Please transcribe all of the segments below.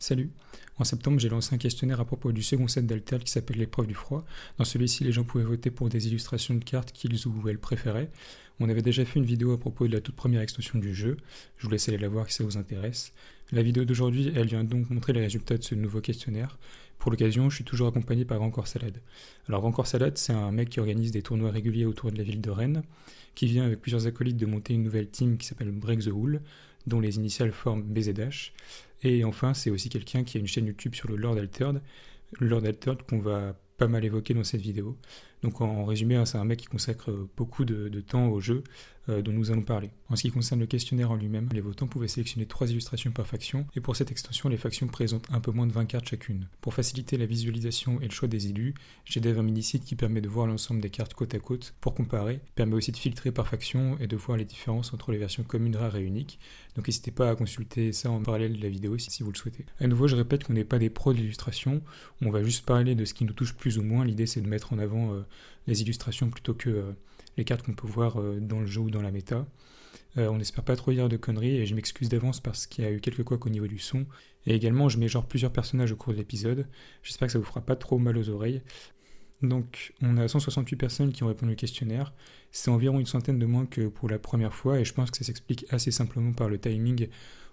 Salut! En septembre, j'ai lancé un questionnaire à propos du second set d'Alterd qui s'appelle l'épreuve du froid. Dans celui-ci, les gens pouvaient voter pour des illustrations de cartes qu'ils ou elles préféraient. On avait déjà fait une vidéo à propos de la toute première extension du jeu. Je vous laisse aller la voir si ça vous intéresse. La vidéo d'aujourd'hui, elle vient donc montrer les résultats de ce nouveau questionnaire. Pour l'occasion, je suis toujours accompagné par Rancor Salade. Alors Rancor Salade, c'est un mec qui organise des tournois réguliers autour de la ville de Rennes, qui vient avec plusieurs acolytes de monter une nouvelle team qui s'appelle Break the Hull, dont les initiales forment BZH. Et enfin, c'est aussi quelqu'un qui a une chaîne YouTube sur le Lord Altered, qu'on va pas mal évoquer dans cette vidéo. Donc en résumé, c'est un mec qui consacre beaucoup de temps au jeu dont nous allons parler. En ce qui concerne le questionnaire en lui-même, les votants pouvaient sélectionner 3 illustrations par faction, et pour cette extension, les factions présentent un peu moins de 20 cartes chacune. Pour faciliter la visualisation et le choix des élus, j'ai dev un mini-site qui permet de voir l'ensemble des cartes côte à côte pour comparer, permet aussi de filtrer par faction et de voir les différences entre les versions communes, rares et uniques. Donc n'hésitez pas à consulter ça en parallèle de la vidéo si vous le souhaitez. À nouveau, je répète qu'on n'est pas des pros de l'illustration, on va juste parler de ce qui nous touche plus ou moins. L'idée c'est de mettre en avant les illustrations plutôt que les cartes qu'on peut voir dans le jeu ou dans la méta. On n'espère pas trop dire de conneries et je m'excuse d'avance parce qu'il y a eu quelques couacs au niveau du son. Et également, je mets genre plusieurs personnages au cours de l'épisode. J'espère que ça vous fera pas trop mal aux oreilles. Donc, on a 168 personnes qui ont répondu au questionnaire. C'est environ une centaine de moins que pour la première fois et je pense que ça s'explique assez simplement par le timing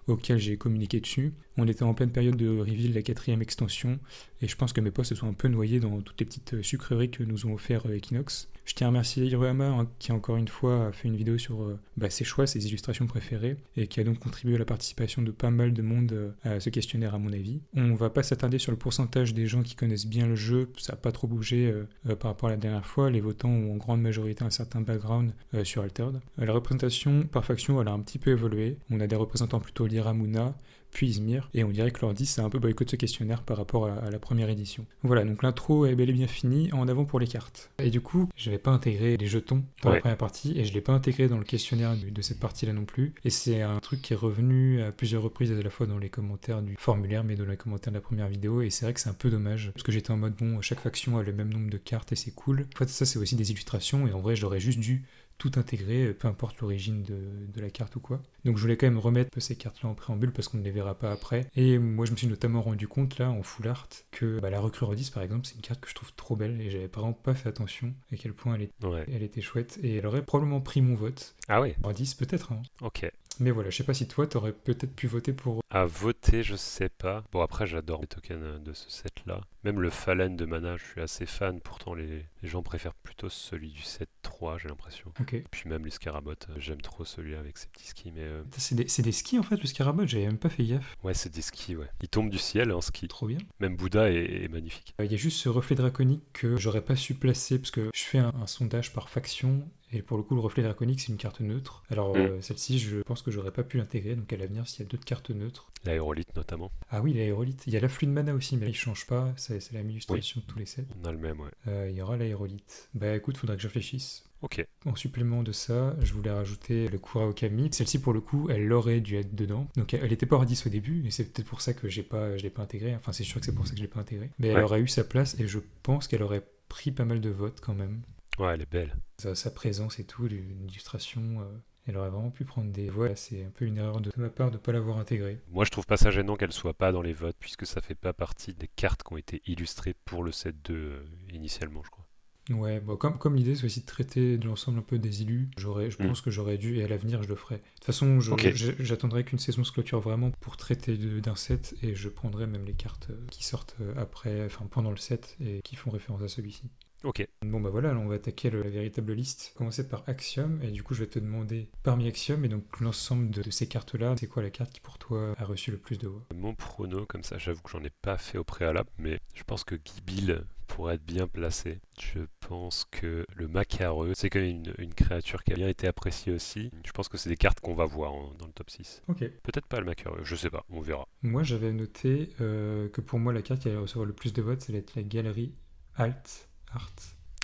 auquel j'ai communiqué dessus. On était en pleine période de reveal de la 4e extension et je pense que mes posts se sont un peu noyés dans toutes les petites sucreries que nous ont offert Equinox. Je tiens à remercier Hirohama qui encore une fois a fait une vidéo sur ses choix, ses illustrations préférées et qui a donc contribué à la participation de pas mal de monde à ce questionnaire à mon avis. On va pas s'attarder sur le pourcentage des gens qui connaissent bien le jeu, ça n'a pas trop bougé par rapport à la dernière fois. Les votants ont en grande majorité un certain background sur Altered. La représentation par faction elle a un petit peu évolué. On a des représentants plutôt Liramuna, puis Izmir, et on dirait que l'Ordi c'est un peu boycott ce questionnaire par rapport à la première édition. Voilà, donc l'intro est bel et bien finie, en avant pour les cartes. Et du coup, je n'avais pas intégré les jetons dans la première partie, et je ne l'ai pas intégré dans le questionnaire de cette partie-là non plus, et c'est un truc qui est revenu à plusieurs reprises à la fois dans les commentaires du formulaire, mais dans les commentaires de la première vidéo, et c'est vrai que c'est un peu dommage, parce que j'étais en mode, bon, chaque faction a le même nombre de cartes, et c'est cool. En fait, ça c'est aussi des illustrations, et en vrai, j'aurais juste dû tout intégré, peu importe l'origine de la carte ou quoi. Donc je voulais quand même remettre ces cartes-là en préambule parce qu'on ne les verra pas après. Et moi je me suis notamment rendu compte là en full art que la recrue Rodis par exemple c'est une carte que je trouve trop belle et j'avais vraiment pas fait attention à quel point elle était chouette et elle aurait probablement pris mon vote. Ah oui. Rodis peut-être hein. Ok. Mais voilà, je sais pas si toi t'aurais peut-être pu voter pour... À voter, je sais pas. Bon, après, j'adore les tokens de ce set-là. Même le Fallen de mana, je suis assez fan. Pourtant, les gens préfèrent plutôt celui du set 3, j'ai l'impression. Ok. Puis même les Scarabots, j'aime trop celui avec ses petits skis. Mais C'est des skis en fait, le Scarabot, j'avais même pas fait gaffe. ouais, c'est des skis, ouais. Ils tombent du ciel en ski. Trop bien. Même Bouddha est magnifique. Il y a juste ce reflet draconique que j'aurais pas su placer parce que je fais un sondage par faction et pour le coup le reflet draconique c'est une carte neutre. Alors celle-ci je pense que j'aurais pas pu l'intégrer donc à l'avenir s'il y a d'autres cartes neutres. L'aérolite notamment. Ah oui l'aérolite, il y a l'afflux de mana aussi mais il change pas, c'est la même illustration de tous les sets. On a le même ouais. Il y aura l'aérolite. Bah écoute faudrait que je réfléchisse. Ok. En supplément de ça, je voulais rajouter le Kura Okami. Celle-ci, pour le coup, elle aurait dû être dedans. Donc, elle était pas hors 10 au début, et c'est peut-être pour ça que je l'ai pas intégrée. Enfin, c'est sûr que c'est pour ça que je l'ai pas intégrée. Mais elle aurait eu sa place, et je pense qu'elle aurait pris pas mal de votes quand même. Ouais, elle est belle. Sa présence et tout, une illustration... Elle aurait vraiment pu prendre des voix. C'est un peu une erreur de ma part de ne pas l'avoir intégrée. Moi, je trouve pas ça gênant qu'elle soit pas dans les votes, puisque ça fait pas partie des cartes qui ont été illustrées pour le set 2 initialement, je crois. Ouais, bon, comme l'idée c'est aussi de traiter de l'ensemble un peu des élus, je pense que j'aurais dû, et à l'avenir je le ferai. De toute façon, j'attendrai qu'une saison se clôture vraiment pour traiter d'un set, et je prendrai même les cartes qui sortent après, enfin pendant le set, et qui font référence à celui-ci. Ok. Bon bah voilà, on va attaquer la véritable liste. Commencer par Axiom, et du coup je vais te demander parmi Axiom, et donc l'ensemble de ces cartes-là, c'est quoi la carte qui pour toi a reçu le plus de voix? Mon prono, comme ça, j'avoue que j'en ai pas fait au préalable, mais je pense que Gibil pourrait être bien placé. Je pense que le Macareux, c'est quand même une créature qui a bien été appréciée aussi. Je pense que c'est des cartes qu'on va voir dans le top 6. Ok. Peut-être pas le Macareux, je sais pas, on verra. Moi j'avais noté que pour moi la carte qui allait recevoir le plus de votes, ça allait être la galerie Art.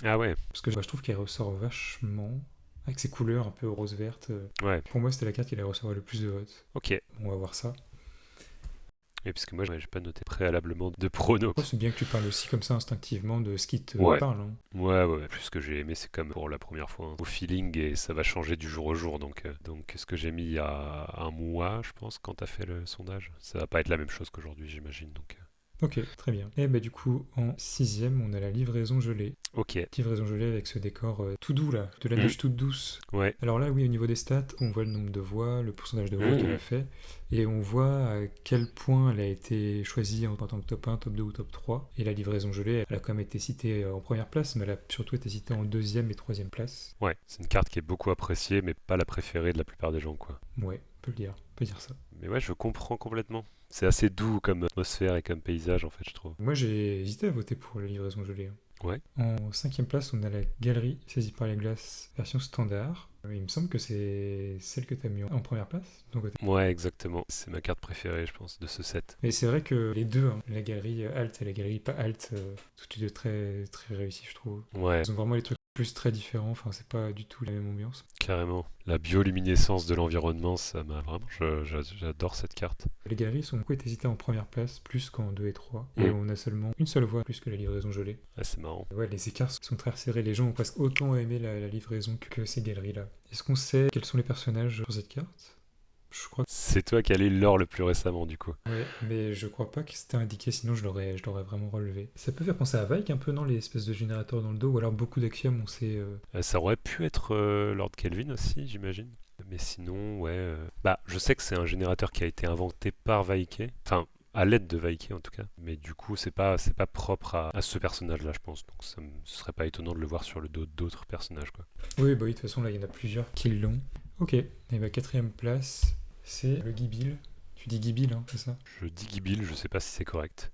Ah ouais. Parce que je trouve qu'elle ressort vachement avec ses couleurs un peu rose-verte. Ouais. Pour moi, c'était la carte qui allait recevoir le plus de votes. Ok. On va voir ça. Et puisque moi, j'ai pas noté préalablement de prono. Oh, c'est bien que tu parles aussi comme ça instinctivement de ce qui te Ouais. parle, hein. Ouais. Plus ce que j'ai aimé, c'est comme pour la première fois, hein, au feeling et ça va changer du jour au jour. Donc ce que j'ai mis il y a un mois, je pense, quand t'as fait le sondage, ça va pas être la même chose qu'aujourd'hui, j'imagine. Ok, très bien. Et bah du coup, en sixième, on a la livraison gelée. Ok. Livraison gelée avec ce décor tout doux là, de la neige toute douce. Ouais. Alors là, oui, au niveau des stats, on voit le nombre de voix, le pourcentage de voix qu'elle a fait, et on voit à quel point elle a été choisie en tant que top 1, top 2 ou top 3. Et la livraison gelée, elle a quand même été citée en première place, mais elle a surtout été citée en deuxième et troisième place. Ouais, c'est une carte qui est beaucoup appréciée, mais pas la préférée de la plupart des gens, quoi. Ouais, on peut le dire, on peut dire ça. Mais ouais, je comprends complètement. C'est assez doux comme atmosphère et comme paysage, en fait, je trouve. Moi, j'ai hésité à voter pour la livraison gelée, hein. Ouais. En cinquième place, on a la galerie saisie par les glaces version standard. Il me semble que c'est celle que tu as mis en première place. Donc, Ouais, exactement. C'est ma carte préférée, je pense, de ce set. et c'est vrai que les deux, hein, la galerie alt et la galerie pas alt, tout les deux très, très réussis, je trouve. Ouais, Ils ont vraiment les trucs plus très différents, enfin, c'est pas du tout la même ambiance. carrément. La bioluminescence de l'environnement, ça m'a vraiment... J'adore cette carte. Les galeries sont beaucoup hésitées en première place, plus qu'en 2 et 3. Et on a seulement une seule voix, plus que la livraison gelée. Ouais, c'est marrant. Ouais, les écarts sont très resserrés. Les gens ont presque autant aimé la livraison que ces galeries-là. Est-ce qu'on sait quels sont les personnages sur cette carte? Je crois que... C'est toi qui as lu l'or le plus récemment, du coup. Ouais, mais je crois pas que c'était indiqué, sinon je l'aurais vraiment relevé. Ça peut faire penser à Vike un peu, non? Les espèces de générateurs dans le dos, ou alors beaucoup d'Axiom, on sait... Ça aurait pu être Lord Kelvin aussi, j'imagine. Mais sinon, ouais... Bah, je sais que c'est un générateur qui a été inventé par Vaike. Enfin, à l'aide de Vaike, en tout cas. Mais du coup, c'est pas propre à ce personnage-là, je pense. Donc, ce serait pas étonnant de le voir sur le dos d'autres personnages, quoi. Oui, bah oui, de toute façon, là, il y en a plusieurs qui l'ont. Ok, et bah quatrième place, c'est le Gibil. Tu dis Gibil, hein, c'est ça? Je dis Gibil, je sais pas si c'est correct.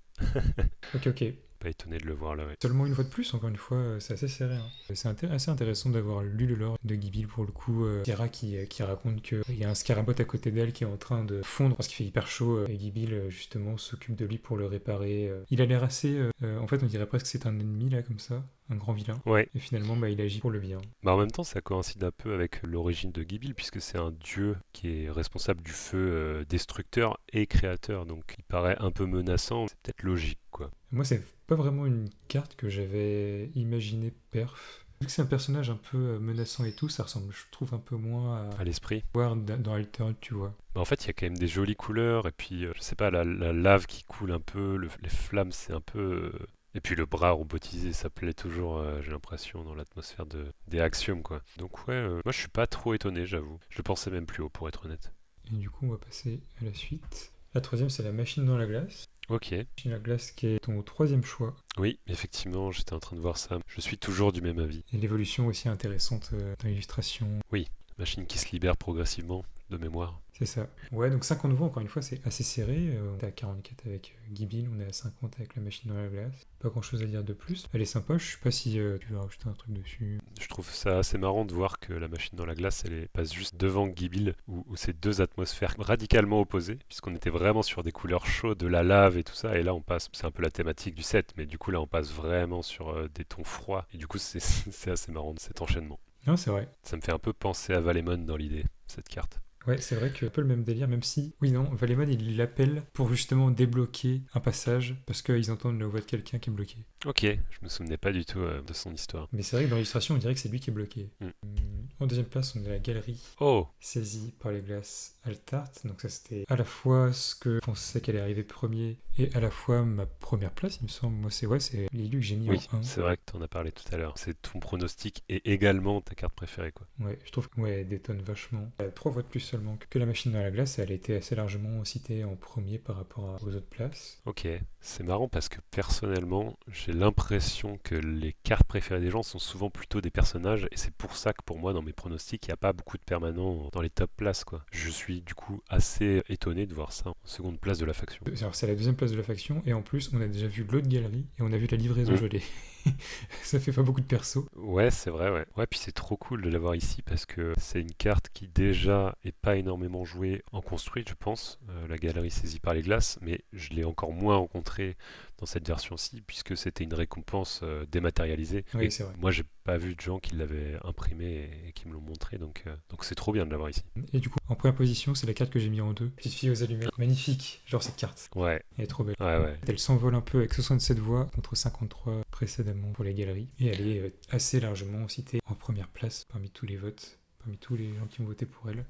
Ok. Pas étonné de le voir là, ouais. Seulement une fois de plus, encore une fois, c'est assez serré, hein. C'est assez intéressant d'avoir lu le lore de Gibil pour le coup. Kira qui raconte qu'il y a un scarabot à côté d'elle qui est en train de fondre parce qu'il fait hyper chaud. Et Gibil, justement, s'occupe de lui pour le réparer. Il a l'air assez... en fait, on dirait presque que c'est un ennemi, là, comme ça. Un grand vilain. Ouais. Et finalement, bah, il agit pour le bien. Bah en même temps, ça coïncide un peu avec l'origine de Gibil, puisque c'est un dieu qui est responsable du feu destructeur et créateur. Donc il paraît un peu menaçant. C'est peut-être logique, quoi. Moi, c'est pas vraiment une carte que j'avais imaginé perf. Vu que c'est un personnage un peu menaçant et tout, ça ressemble, je trouve, un peu moins À l'esprit. voir dans Altered, tu vois. Bah en fait, il y a quand même des jolies couleurs, et puis, je sais pas, la lave qui coule un peu, les flammes, c'est un peu... Et puis le bras robotisé, ça plaît toujours, j'ai l'impression, dans l'atmosphère des Axiom, quoi. Donc ouais, moi je suis pas trop étonné, j'avoue. Je le pensais même plus haut, pour être honnête. Et du coup, on va passer à la suite. La troisième, c'est la machine dans la glace. Ok. Machine dans la glace qui est ton troisième choix. Oui, effectivement, j'étais en train de voir ça. Je suis toujours du même avis. Et l'évolution aussi intéressante dans l'illustration. Oui, machine qui se libère progressivement, de mémoire. C'est ça. Ouais, donc 50 voix, encore une fois, c'est assez serré. On est à 44 avec Gibil, on est à 50 avec la machine dans la glace. Pas grand chose à dire de plus. Elle est sympa, je sais pas si tu veux rajouter un truc dessus. Je trouve ça assez marrant de voir que la machine dans la glace, passe juste devant Gibil, où c'est deux atmosphères radicalement opposées, puisqu'on était vraiment sur des couleurs chaudes, de la lave et tout ça, et là on passe, c'est un peu la thématique du set, mais du coup là on passe vraiment sur des tons froids, et du coup c'est c'est assez marrant cet enchaînement. Non, c'est vrai. Ça me fait un peu penser à Valemon dans l'idée, cette carte. Ouais, c'est vrai que un peu le même délire, même si, oui, non, Valemon, il l'appelle pour justement débloquer un passage, parce qu'ils entendent la voix de quelqu'un qui est bloqué. Ok, je me souvenais pas du tout de son histoire. Mais c'est vrai que dans l'illustration, on dirait que c'est lui qui est bloqué. En deuxième place, on a la galerie Oh, saisie par les glaces Altart. Donc ça, c'était à la fois ce que je pensais qu'elle allait arriver premier et à la fois ma première place, il me semble. Moi, c'est l'élu que j'ai mis oui, en 1. c'est vrai que tu en as parlé tout à l'heure. C'est ton pronostic et également ta carte préférée, quoi. Ouais, je trouve qu'elle détonne vachement. Elle a 3 voix de plus seulement que la machine dans la glace. Elle a été assez largement citée en premier par rapport aux autres places. Ok, c'est marrant parce que personnellement, j'ai l'impression que les cartes préférées des gens sont souvent plutôt des personnages et c'est pour ça que pour moi, dans mes pronostics, il n'y a pas beaucoup de permanents dans les top places, quoi. Je suis du coup assez étonné de voir ça en seconde place de la faction. Alors, c'est la deuxième place de la faction et en plus, on a déjà vu l'autre galerie et on a vu la livraison gelée. Ça fait pas beaucoup de persos. Ouais, c'est vrai, ouais. Ouais, puis c'est trop cool de l'avoir ici parce que c'est une carte qui déjà est pas énormément joué en construit, je pense, la galerie saisie par les glaces, mais je l'ai encore moins rencontré dans cette version-ci, puisque c'était une récompense dématérialisée. Oui, Et c'est vrai. moi, j'ai pas vu de gens qui l'avaient imprimé et qui me l'ont montré, donc c'est trop bien de l'avoir ici. Et du coup, en première position, c'est la carte que j'ai mis en 2. Petite fille aux allumettes. Magnifique, genre cette carte. Ouais, Elle est trop belle. ouais. Elle s'envole un peu avec 67 voix contre 53 précédemment pour les galeries. Et elle est assez largement citée en première place parmi tous les votes, parmi tous les gens qui ont voté pour elle.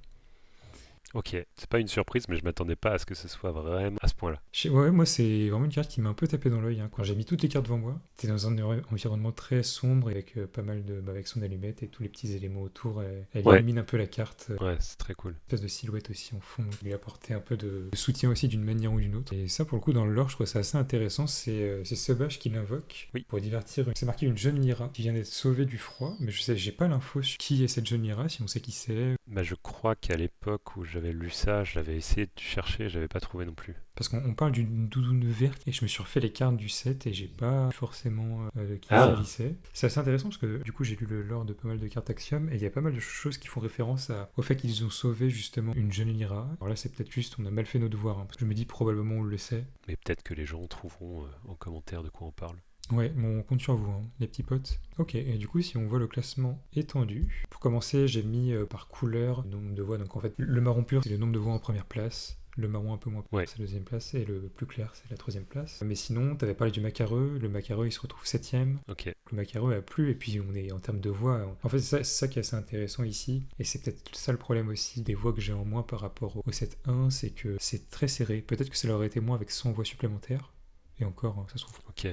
Ok, c'est pas une surprise, mais je m'attendais pas à ce que ce soit vraiment à ce point-là. Ouais, moi c'est vraiment une carte qui m'a un peu tapé dans l'œil. Quand j'ai mis toutes les cartes devant moi, c'était dans un environnement très sombre avec pas mal de. Avec son allumette et tous les petits éléments autour. Elle Ouais. illumine un peu la carte. Ouais, c'est très cool. Une espèce de silhouette aussi en fond. Lui apporter un peu de soutien aussi d'une manière ou d'une autre. Et ça, pour le coup, dans le lore, je trouve ça assez intéressant. C'est Sauvage qui l'invoque Oui. pour divertir. C'est marqué une jeune Lyra qui vient d'être sauvée du froid, mais je sais, j'ai pas l'info sur qui est cette jeune Lyra, si on sait qui c'est. Bah, je crois qu'à l'époque où j'avais lu ça, j'avais essayé de chercher, j'avais pas trouvé non plus. Parce qu'on parle d'une doudoune verte et je me suis refait les cartes du set et j'ai pas forcément qui Ah. s'agissait. C'est assez intéressant parce que du coup j'ai lu le lore de pas mal de cartes Axiom et il y a pas mal de choses qui font référence au fait qu'ils ont sauvé justement une jeune Lyra. Alors là c'est peut-être juste on a mal fait nos devoirs, parce que je me dis probablement on le sait. Mais peut-être que les gens trouveront en commentaire de quoi on parle. Ouais, bon, on compte sur vous, les petits potes. Ok, et du coup, si on voit le classement étendu, pour commencer, j'ai mis par couleur le nombre de voix. Donc en fait, le marron pur, c'est le nombre de voix en première place. Le marron un peu moins pur, c'est la deuxième place. Et le plus clair, c'est la troisième place. Mais sinon, t'avais parlé du macareux. Le macareux, il se retrouve septième. Ok. Le macareux a plu. Et puis, on est en termes de voix. En fait, c'est ça qui est assez intéressant ici. Et c'est peut-être ça le problème aussi des voix que j'ai en moins par rapport au set 1. C'est que c'est très serré. Peut-être que ça l'aurait été moins avec 100 voix supplémentaires. Et encore, ça se trouve. Ok.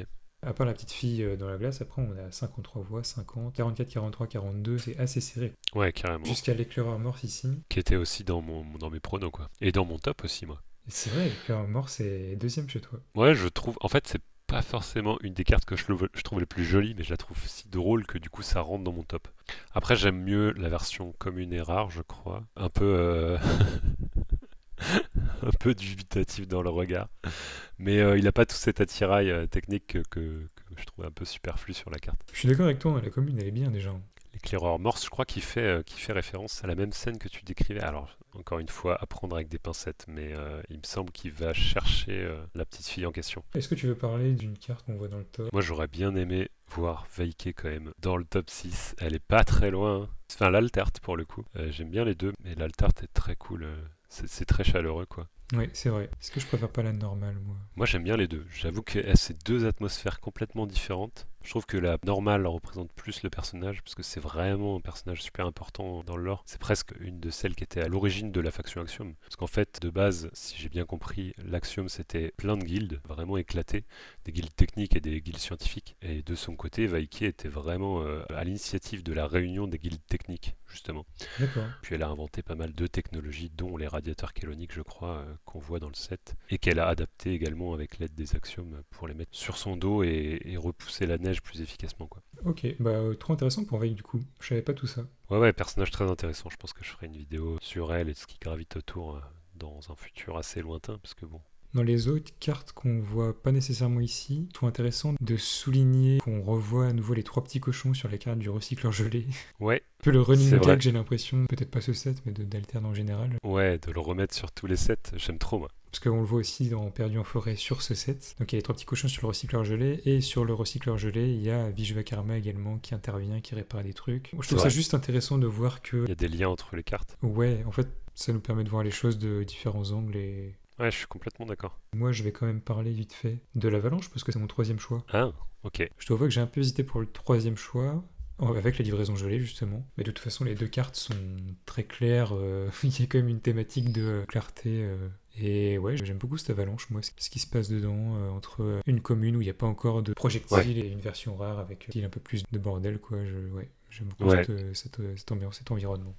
À part la petite fille dans la glace, après on a 53 voix, 50, 44, 43, 42, c'est assez serré. Ouais, carrément. Jusqu'à l'éclaireur morse ici. Qui était aussi dans mes pronos, quoi. Et dans mon top aussi, moi. Et c'est vrai, l'éclaireur morse est deuxième chez toi. Ouais, je trouve. En fait, c'est pas forcément une des cartes que je trouve les plus jolies, mais je la trouve si drôle que du coup ça rentre dans mon top. Après, j'aime mieux la version commune et rare, je crois. Un peu. Un peu dubitatif dans le regard. Mais il n'a pas tout cet attirail technique que je trouve un peu superflu sur la carte. Je suis d'accord avec toi, la commune elle est bien déjà. L'éclaireur morse, je crois qu'il fait référence à la même scène que tu décrivais. Alors, encore une fois, à prendre avec des pincettes, mais il me semble qu'il va chercher la petite fille en question. Est-ce que tu veux parler d'une carte qu'on voit dans le top? Moi, j'aurais bien aimé voir Vaike quand même dans le top 6. Elle est pas très loin. Hein. Enfin, l'Altert pour le coup. J'aime bien les deux, mais l'Altert est très cool. C'est très chaleureux, quoi. Oui, c'est vrai. Est-ce que je préfère pas la normale, moi? Moi, j'aime bien les deux. J'avoue que c'est deux atmosphères complètement différentes. Je trouve que la normale représente plus le personnage, parce que c'est vraiment un personnage super important dans le lore. C'est presque une de celles qui était à l'origine de la faction Axiom. Parce qu'en fait, de base, si j'ai bien compris, l'Axiom c'était plein de guildes, vraiment éclatées, des guildes techniques et des guildes scientifiques. Et de son côté, Vaike était vraiment à l'initiative de la réunion des guildes techniques, justement. D'accord. Puis elle a inventé pas mal de technologies, dont les radiateurs kéloniques, je crois, qu'on voit dans le set, et qu'elle a adapté également avec l'aide des Axiom pour les mettre sur son dos et repousser la neige plus efficacement, quoi. Ok, bah trop intéressant pour Veil du coup. Je savais pas tout ça. Ouais, personnage très intéressant. Je pense que je ferai une vidéo sur elle et ce qui gravite autour dans un futur assez lointain, parce que bon. Dans les autres cartes qu'on voit pas nécessairement ici, je trouve intéressant de souligner qu'on revoit à nouveau les trois petits cochons sur la carte du recycleur gelé. Ouais. Un peu le running c'est vrai. gag, j'ai l'impression, peut-être pas ce set, mais d'Alterne en général. Ouais, de le remettre sur tous les sets, j'aime trop, moi. Parce qu'on le voit aussi dans Perdu en forêt sur ce set. Donc il y a les trois petits cochons sur le recycleur gelé, et sur le recycleur gelé, il y a Vishva Karma également qui intervient, qui répare des trucs. Je trouve ça juste intéressant de voir que... Il y a des liens entre les cartes. Ouais, en fait, ça nous permet de voir les choses de différents angles et... Ouais, je suis complètement d'accord. Moi, je vais quand même parler vite fait de l'Avalanche, parce que c'est mon troisième choix. Ah, ok. Je dois avouer que j'ai un peu hésité pour le troisième choix, avec la livraison gelée justement. Mais de toute façon, les deux cartes sont très claires. Il y a quand même une thématique de clarté. Et ouais, j'aime beaucoup cette Avalanche, moi, ce qui se passe dedans, entre une commune où il n'y a pas encore de projectiles et une version rare avec un peu plus de bordel, quoi. J'aime beaucoup cette ambiance, cet environnement.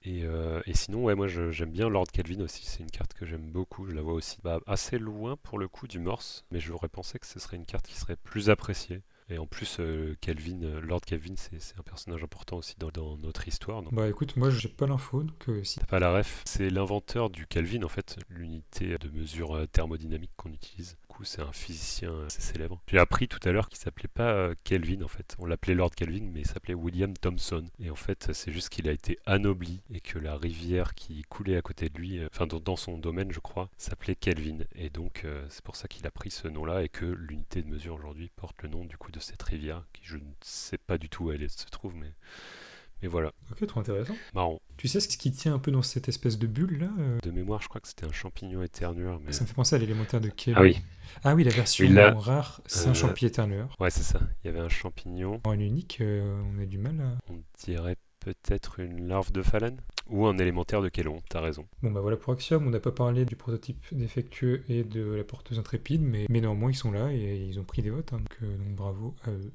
Et sinon, ouais, moi j'aime bien Lord Kelvin aussi, c'est une carte que j'aime beaucoup, je la vois aussi assez loin pour le coup du Morse, mais j'aurais pensé que ce serait une carte qui serait plus appréciée. Et en plus, Lord Kelvin, c'est un personnage important aussi dans notre histoire. Donc. Bah écoute, moi j'ai pas l'info, donc si. T'as pas la ref, c'est l'inventeur du Kelvin en fait, l'unité de mesure thermodynamique qu'on utilise. Du coup, coup c'est un physicien assez célèbre. J'ai appris tout à l'heure qu'il s'appelait pas Kelvin en fait. On l'appelait Lord Kelvin, mais il s'appelait William Thomson. Et en fait, c'est juste qu'il a été anobli et que la rivière qui coulait à côté de lui, enfin dans son domaine, je crois, s'appelait Kelvin. Et donc, c'est pour ça qu'il a pris ce nom-là et que l'unité de mesure aujourd'hui porte le nom du coup de cette rivière, qui je ne sais pas du tout où elle se trouve, mais voilà. Ok, trop intéressant. Marrant. Tu sais ce qui tient un peu dans cette espèce de bulle là De mémoire, je crois que c'était un champignon éterneur, mais... Ça me fait penser à l'élémentaire de Kev. Ah oui. Ah oui, la version Oui, là, rare, c'est un champi éterneur. ouais, c'est ça. Il y avait un champignon. En unique, on a du mal à... On dirait peut-être une larve de phalène ou un élémentaire de Kélon, t'as raison. Bon bah voilà pour Axiom, on n'a pas parlé du prototype défectueux et de la porteuse intrépide, mais néanmoins ils sont là et ils ont pris des votes, hein, donc bravo à eux.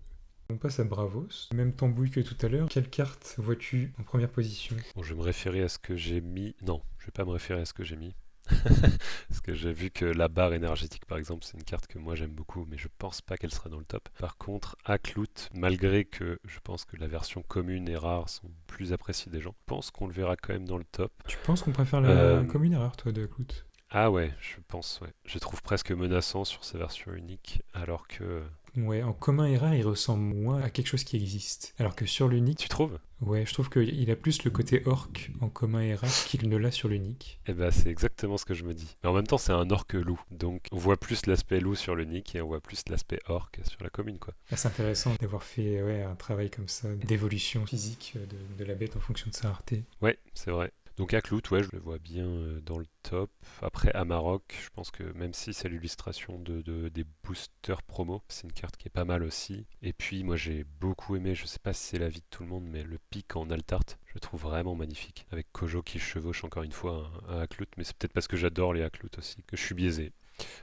On passe à Bravos, même tambouille que tout à l'heure. Quelle carte vois-tu en première position? Bon, je vais me référer à ce que j'ai mis. Non, je vais pas me référer à ce que j'ai mis. Parce que j'ai vu que la barre énergétique, par exemple, c'est une carte que moi j'aime beaucoup, mais je pense pas qu'elle sera dans le top. Par contre, Aklout, malgré que je pense que la version commune et rare sont plus appréciées des gens, je pense qu'on le verra quand même dans le top. Tu penses qu'on préfère la commune et rare, toi, de Clout? Ah ouais, je pense, ouais. Je trouve presque menaçant sur sa version unique, alors que... Ouais, en commun et rare, il ressemble moins à quelque chose qui existe. Alors que sur l'unique... Tu trouves? Ouais, je trouve qu'il a plus le côté orc en commun et rare qu'il ne l'a sur l'unique. Eh ben, c'est exactement ce que je me dis. Mais en même temps, c'est un orc loup. Donc, on voit plus l'aspect loup sur le nick et on voit plus l'aspect orc sur la commune, quoi. Ah, c'est intéressant d'avoir fait un travail comme ça, d'évolution physique de la bête en fonction de sa rareté. Ouais, c'est vrai. Donc Aklout, ouais, je le vois bien dans le top. Après Amarok, je pense que même si c'est l'illustration des boosters promo, c'est une carte qui est pas mal aussi. Et puis moi j'ai beaucoup aimé, je sais pas si c'est l'avis de tout le monde, mais le pic en Altart, je le trouve vraiment magnifique. Avec Kojo qui chevauche encore une fois un Aklout, mais c'est peut-être parce que j'adore les Aklout aussi, que je suis biaisé.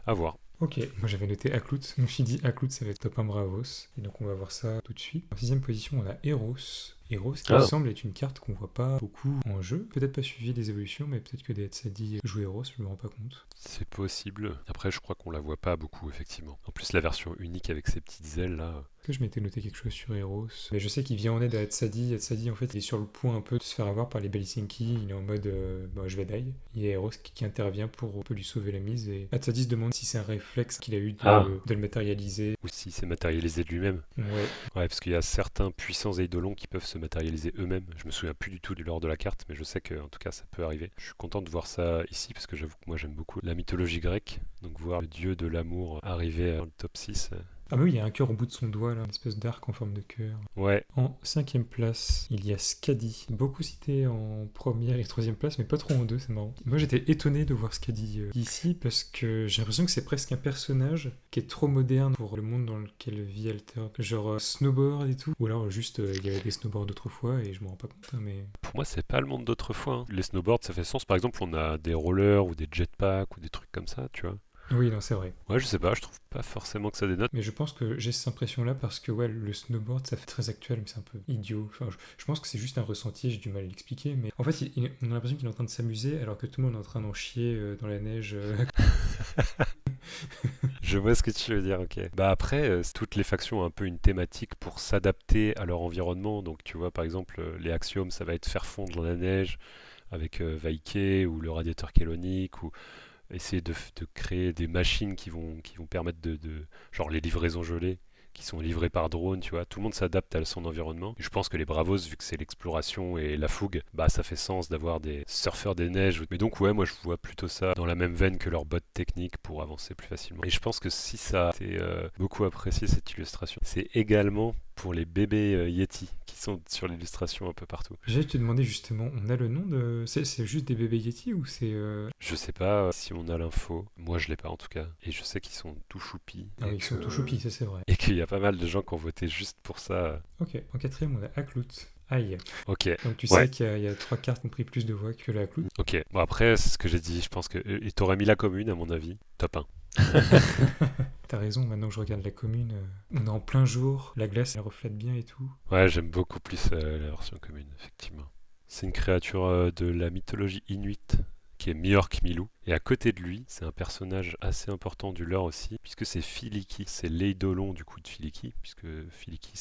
À voir. Ok, moi j'avais noté Aklout, je me suis dit Aklout ça va être top 1 Bravos, et donc on va voir ça tout de suite. En sixième position on a Eros. Eros qui me semble être une carte qu'on voit pas beaucoup en jeu, peut-être pas suivi des évolutions, mais peut-être que des Etsadi jouent Eros, je me rends pas compte. C'est possible. Après je crois qu'on la voit pas beaucoup effectivement. En plus la version unique avec ses petites ailes là... Que je m'étais noté quelque chose sur Eros. Mais je sais qu'il vient en aide à Etsadi. Etsadi, en fait, il est sur le point un peu de se faire avoir par les Belsinki. Il est en mode je vais die. Il y a Eros qui intervient pour un peu lui sauver la mise. Et Etsadi se demande si c'est un réflexe qu'il a eu de le matérialiser. Ou si c'est matérialisé de lui-même. Ouais. Ouais, parce qu'il y a certains puissants eidolons qui peuvent se matérialiser eux-mêmes. Je me souviens plus du tout du lore de la carte, mais je sais que en tout cas ça peut arriver. Je suis content de voir ça ici parce que j'avoue que moi j'aime beaucoup la mythologie grecque. Donc voir le dieu de l'amour arriver dans le top 6. Ah mais oui, il y a un cœur au bout de son doigt, là, une espèce d'arc en forme de cœur. Ouais. En cinquième place, il y a Skadi. Beaucoup cité en première et troisième place, mais pas trop en deux, c'est marrant. Moi j'étais étonné de voir Skadi ici, parce que j'ai l'impression que c'est presque un personnage qui est trop moderne pour le monde dans lequel vit Alter. Genre snowboard et tout. Ou alors juste il y avait des snowboards d'autrefois et je me rends pas compte, hein, mais... Pour moi c'est pas le monde d'autrefois. Hein. Les snowboards ça fait sens. Par exemple on a des rollers ou des jetpacks ou des trucs comme ça, tu vois. Oui, non, c'est vrai. Ouais, je sais pas, je trouve pas forcément que ça dénote. Mais je pense que j'ai cette impression-là parce que ouais, le snowboard, ça fait très actuel, mais c'est un peu idiot. Enfin, je pense que c'est juste un ressenti, j'ai du mal à l'expliquer. Mais en fait, on a l'impression qu'il est en train de s'amuser alors que tout le monde est en train d'en chier dans la neige. Je vois ce que tu veux dire, ok. Bah après, toutes les factions ont un peu une thématique pour s'adapter à leur environnement. Donc tu vois, par exemple, les axiomes, ça va être faire fondre la neige avec Vaike ou le radiateur kélonique ou... essayer de créer des machines qui vont permettre genre les livraisons gelées qui sont livrées par drone, tu vois, tout le monde s'adapte à son environnement. Et je pense que les Bravos, vu que c'est l'exploration et la fougue, bah ça fait sens d'avoir des surfeurs des neiges. Mais donc ouais, moi je vois plutôt ça dans la même veine que leurs bottes techniques pour avancer plus facilement. Et je pense que si ça a été beaucoup apprécié cette illustration, c'est également pour les bébés Yeti qui sont sur l'illustration un peu partout. J'allais te demander justement, on a le nom de... C'est juste des bébés Yeti ou c'est... Je sais pas si on a l'info, moi je l'ai pas en tout cas, et je sais qu'ils sont tout choupis. Ah oui, ils sont tout choupis, ça c'est vrai. Et qu'il y a pas mal de gens qui ont voté juste pour ça. Ok, en quatrième on a Aklout. Aïe. Ok. Donc tu sais qu'il y a 3 cartes qui ont pris plus de voix que la Aklout. Ok, bon après c'est ce que j'ai dit, je pense que t'aurais mis la commune à mon avis, top 1. T'as raison, maintenant que je regarde la commune, on est en plein jour, la glace elle reflète bien et tout. Ouais, j'aime beaucoup plus la version commune, effectivement. C'est une créature de la mythologie inuite qui est Miork Milou. Et à côté de lui, c'est un personnage assez important du lore aussi, puisque c'est Filiki. C'est l'eidolon du coup de Filiki, puisque Filiki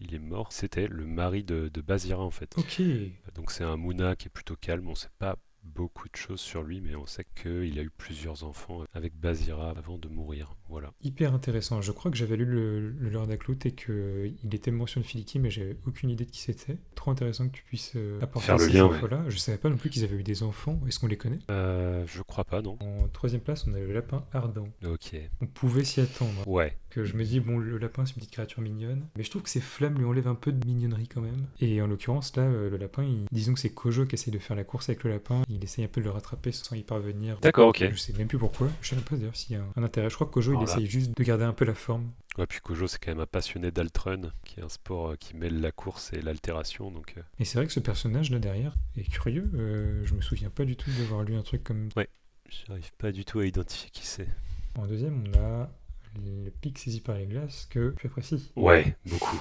il est mort. C'était le mari de Basira en fait. Ok. Donc c'est un Muna qui est plutôt calme, on sait pas beaucoup de choses sur lui, mais on sait qu'il a eu plusieurs enfants avec Basira avant de mourir. Voilà. hyper intéressant. Je crois que j'avais lu le Lord Aklout et qu'il était mentionné Filiki, mais j'avais aucune idée de qui c'était. Trop intéressant que tu puisses apporter Faire le ces lien, ouais. infos-là. Je savais pas non plus qu'ils avaient eu des enfants. Est-ce qu'on les connaît? Je crois pas, non. En troisième place, on a le lapin ardent. Ok. On pouvait s'y attendre. Ouais. Que je me dis, bon, le lapin, c'est une petite créature mignonne. Mais je trouve que ses flammes lui enlèvent un peu de mignonnerie quand même. Et en l'occurrence, là, le lapin, disons que c'est Kojo qui essaye de faire la course avec le lapin. Il essaye un peu de le rattraper sans y parvenir. D'accord, ok. Je sais même plus pourquoi. Je sais même pas d'ailleurs s'il y a un intérêt. Je crois que Kojo, il Voilà. essaye juste de garder un peu la forme. Ouais, puis Kojo, c'est quand même un passionné d'Altrun, qui est un sport qui mêle la course et l'altération, donc... Et c'est vrai que ce personnage là derrière est curieux. Je me souviens pas du tout d'avoir lu un truc comme. Ouais, j'arrive pas du tout à identifier qui c'est. En deuxième, on a le pic saisi par les glaces que tu apprécies. Ouais, beaucoup.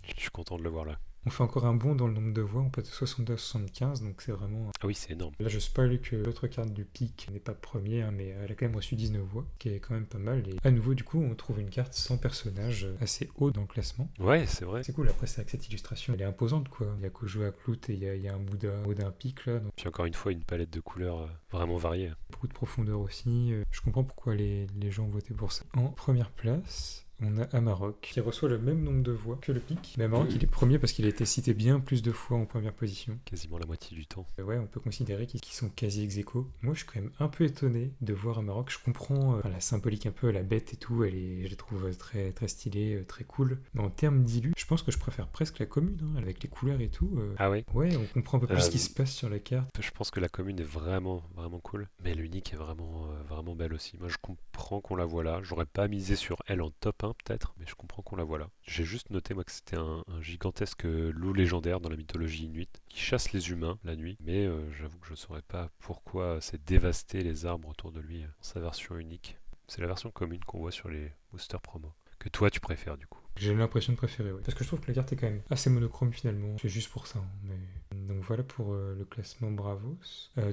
Je suis content de le voir là. On fait encore un bond dans le nombre de voix, on passe de 62 à 75, donc c'est vraiment... Ah oui, c'est énorme. Là, je spoil que l'autre carte du pic n'est pas premier, hein, mais elle a quand même reçu 19 voix, qui est quand même pas mal. Et à nouveau, du coup, on trouve une carte sans personnage assez haut dans le classement. Ouais, c'est vrai. C'est cool, après, c'est avec cette illustration, elle est imposante, quoi. Il y a Kojo Aklout et il y a un Bouddha d'un pic, là. Donc... Puis encore une fois, une palette de couleurs vraiment variée. Beaucoup de profondeur aussi. Je comprends pourquoi les gens ont voté pour ça. En première place... on a Amarok, qui reçoit le même nombre de voix que le pic. Mais Amarok, il est premier parce qu'il a été cité bien plus de fois en première position. Quasiment la moitié du temps. Ouais, on peut considérer qu'ils sont quasi ex-aequo. Moi, je suis quand même un peu étonné de voir Amarok. Je comprends la symbolique un peu, la bête et tout. Je la trouve très, très stylée, très cool. Mais en termes d'illu, je pense que je préfère presque la commune, hein, avec les couleurs et tout. Ah ouais? Ouais, on comprend un peu plus ce qui se passe sur la carte. Je pense que la commune est vraiment, vraiment cool. Mais l'unique est vraiment, vraiment belle aussi. Moi, je comprends qu'on la voit là. J'aurais pas misé sur elle en top 1 peut-être, mais je comprends qu'on la voit là. J'ai juste noté moi que c'était un gigantesque loup légendaire dans la mythologie inuite qui chasse les humains la nuit, mais j'avoue que je ne saurais pas pourquoi c'est dévaster les arbres autour de lui en sa version unique. C'est la version commune qu'on voit sur les boosters promo. Que toi tu préfères du coup. J'ai l'impression de préférer, oui. Parce que je trouve que la carte est quand même assez monochrome finalement. C'est juste pour ça. Hein, mais... Donc voilà pour le classement Bravos.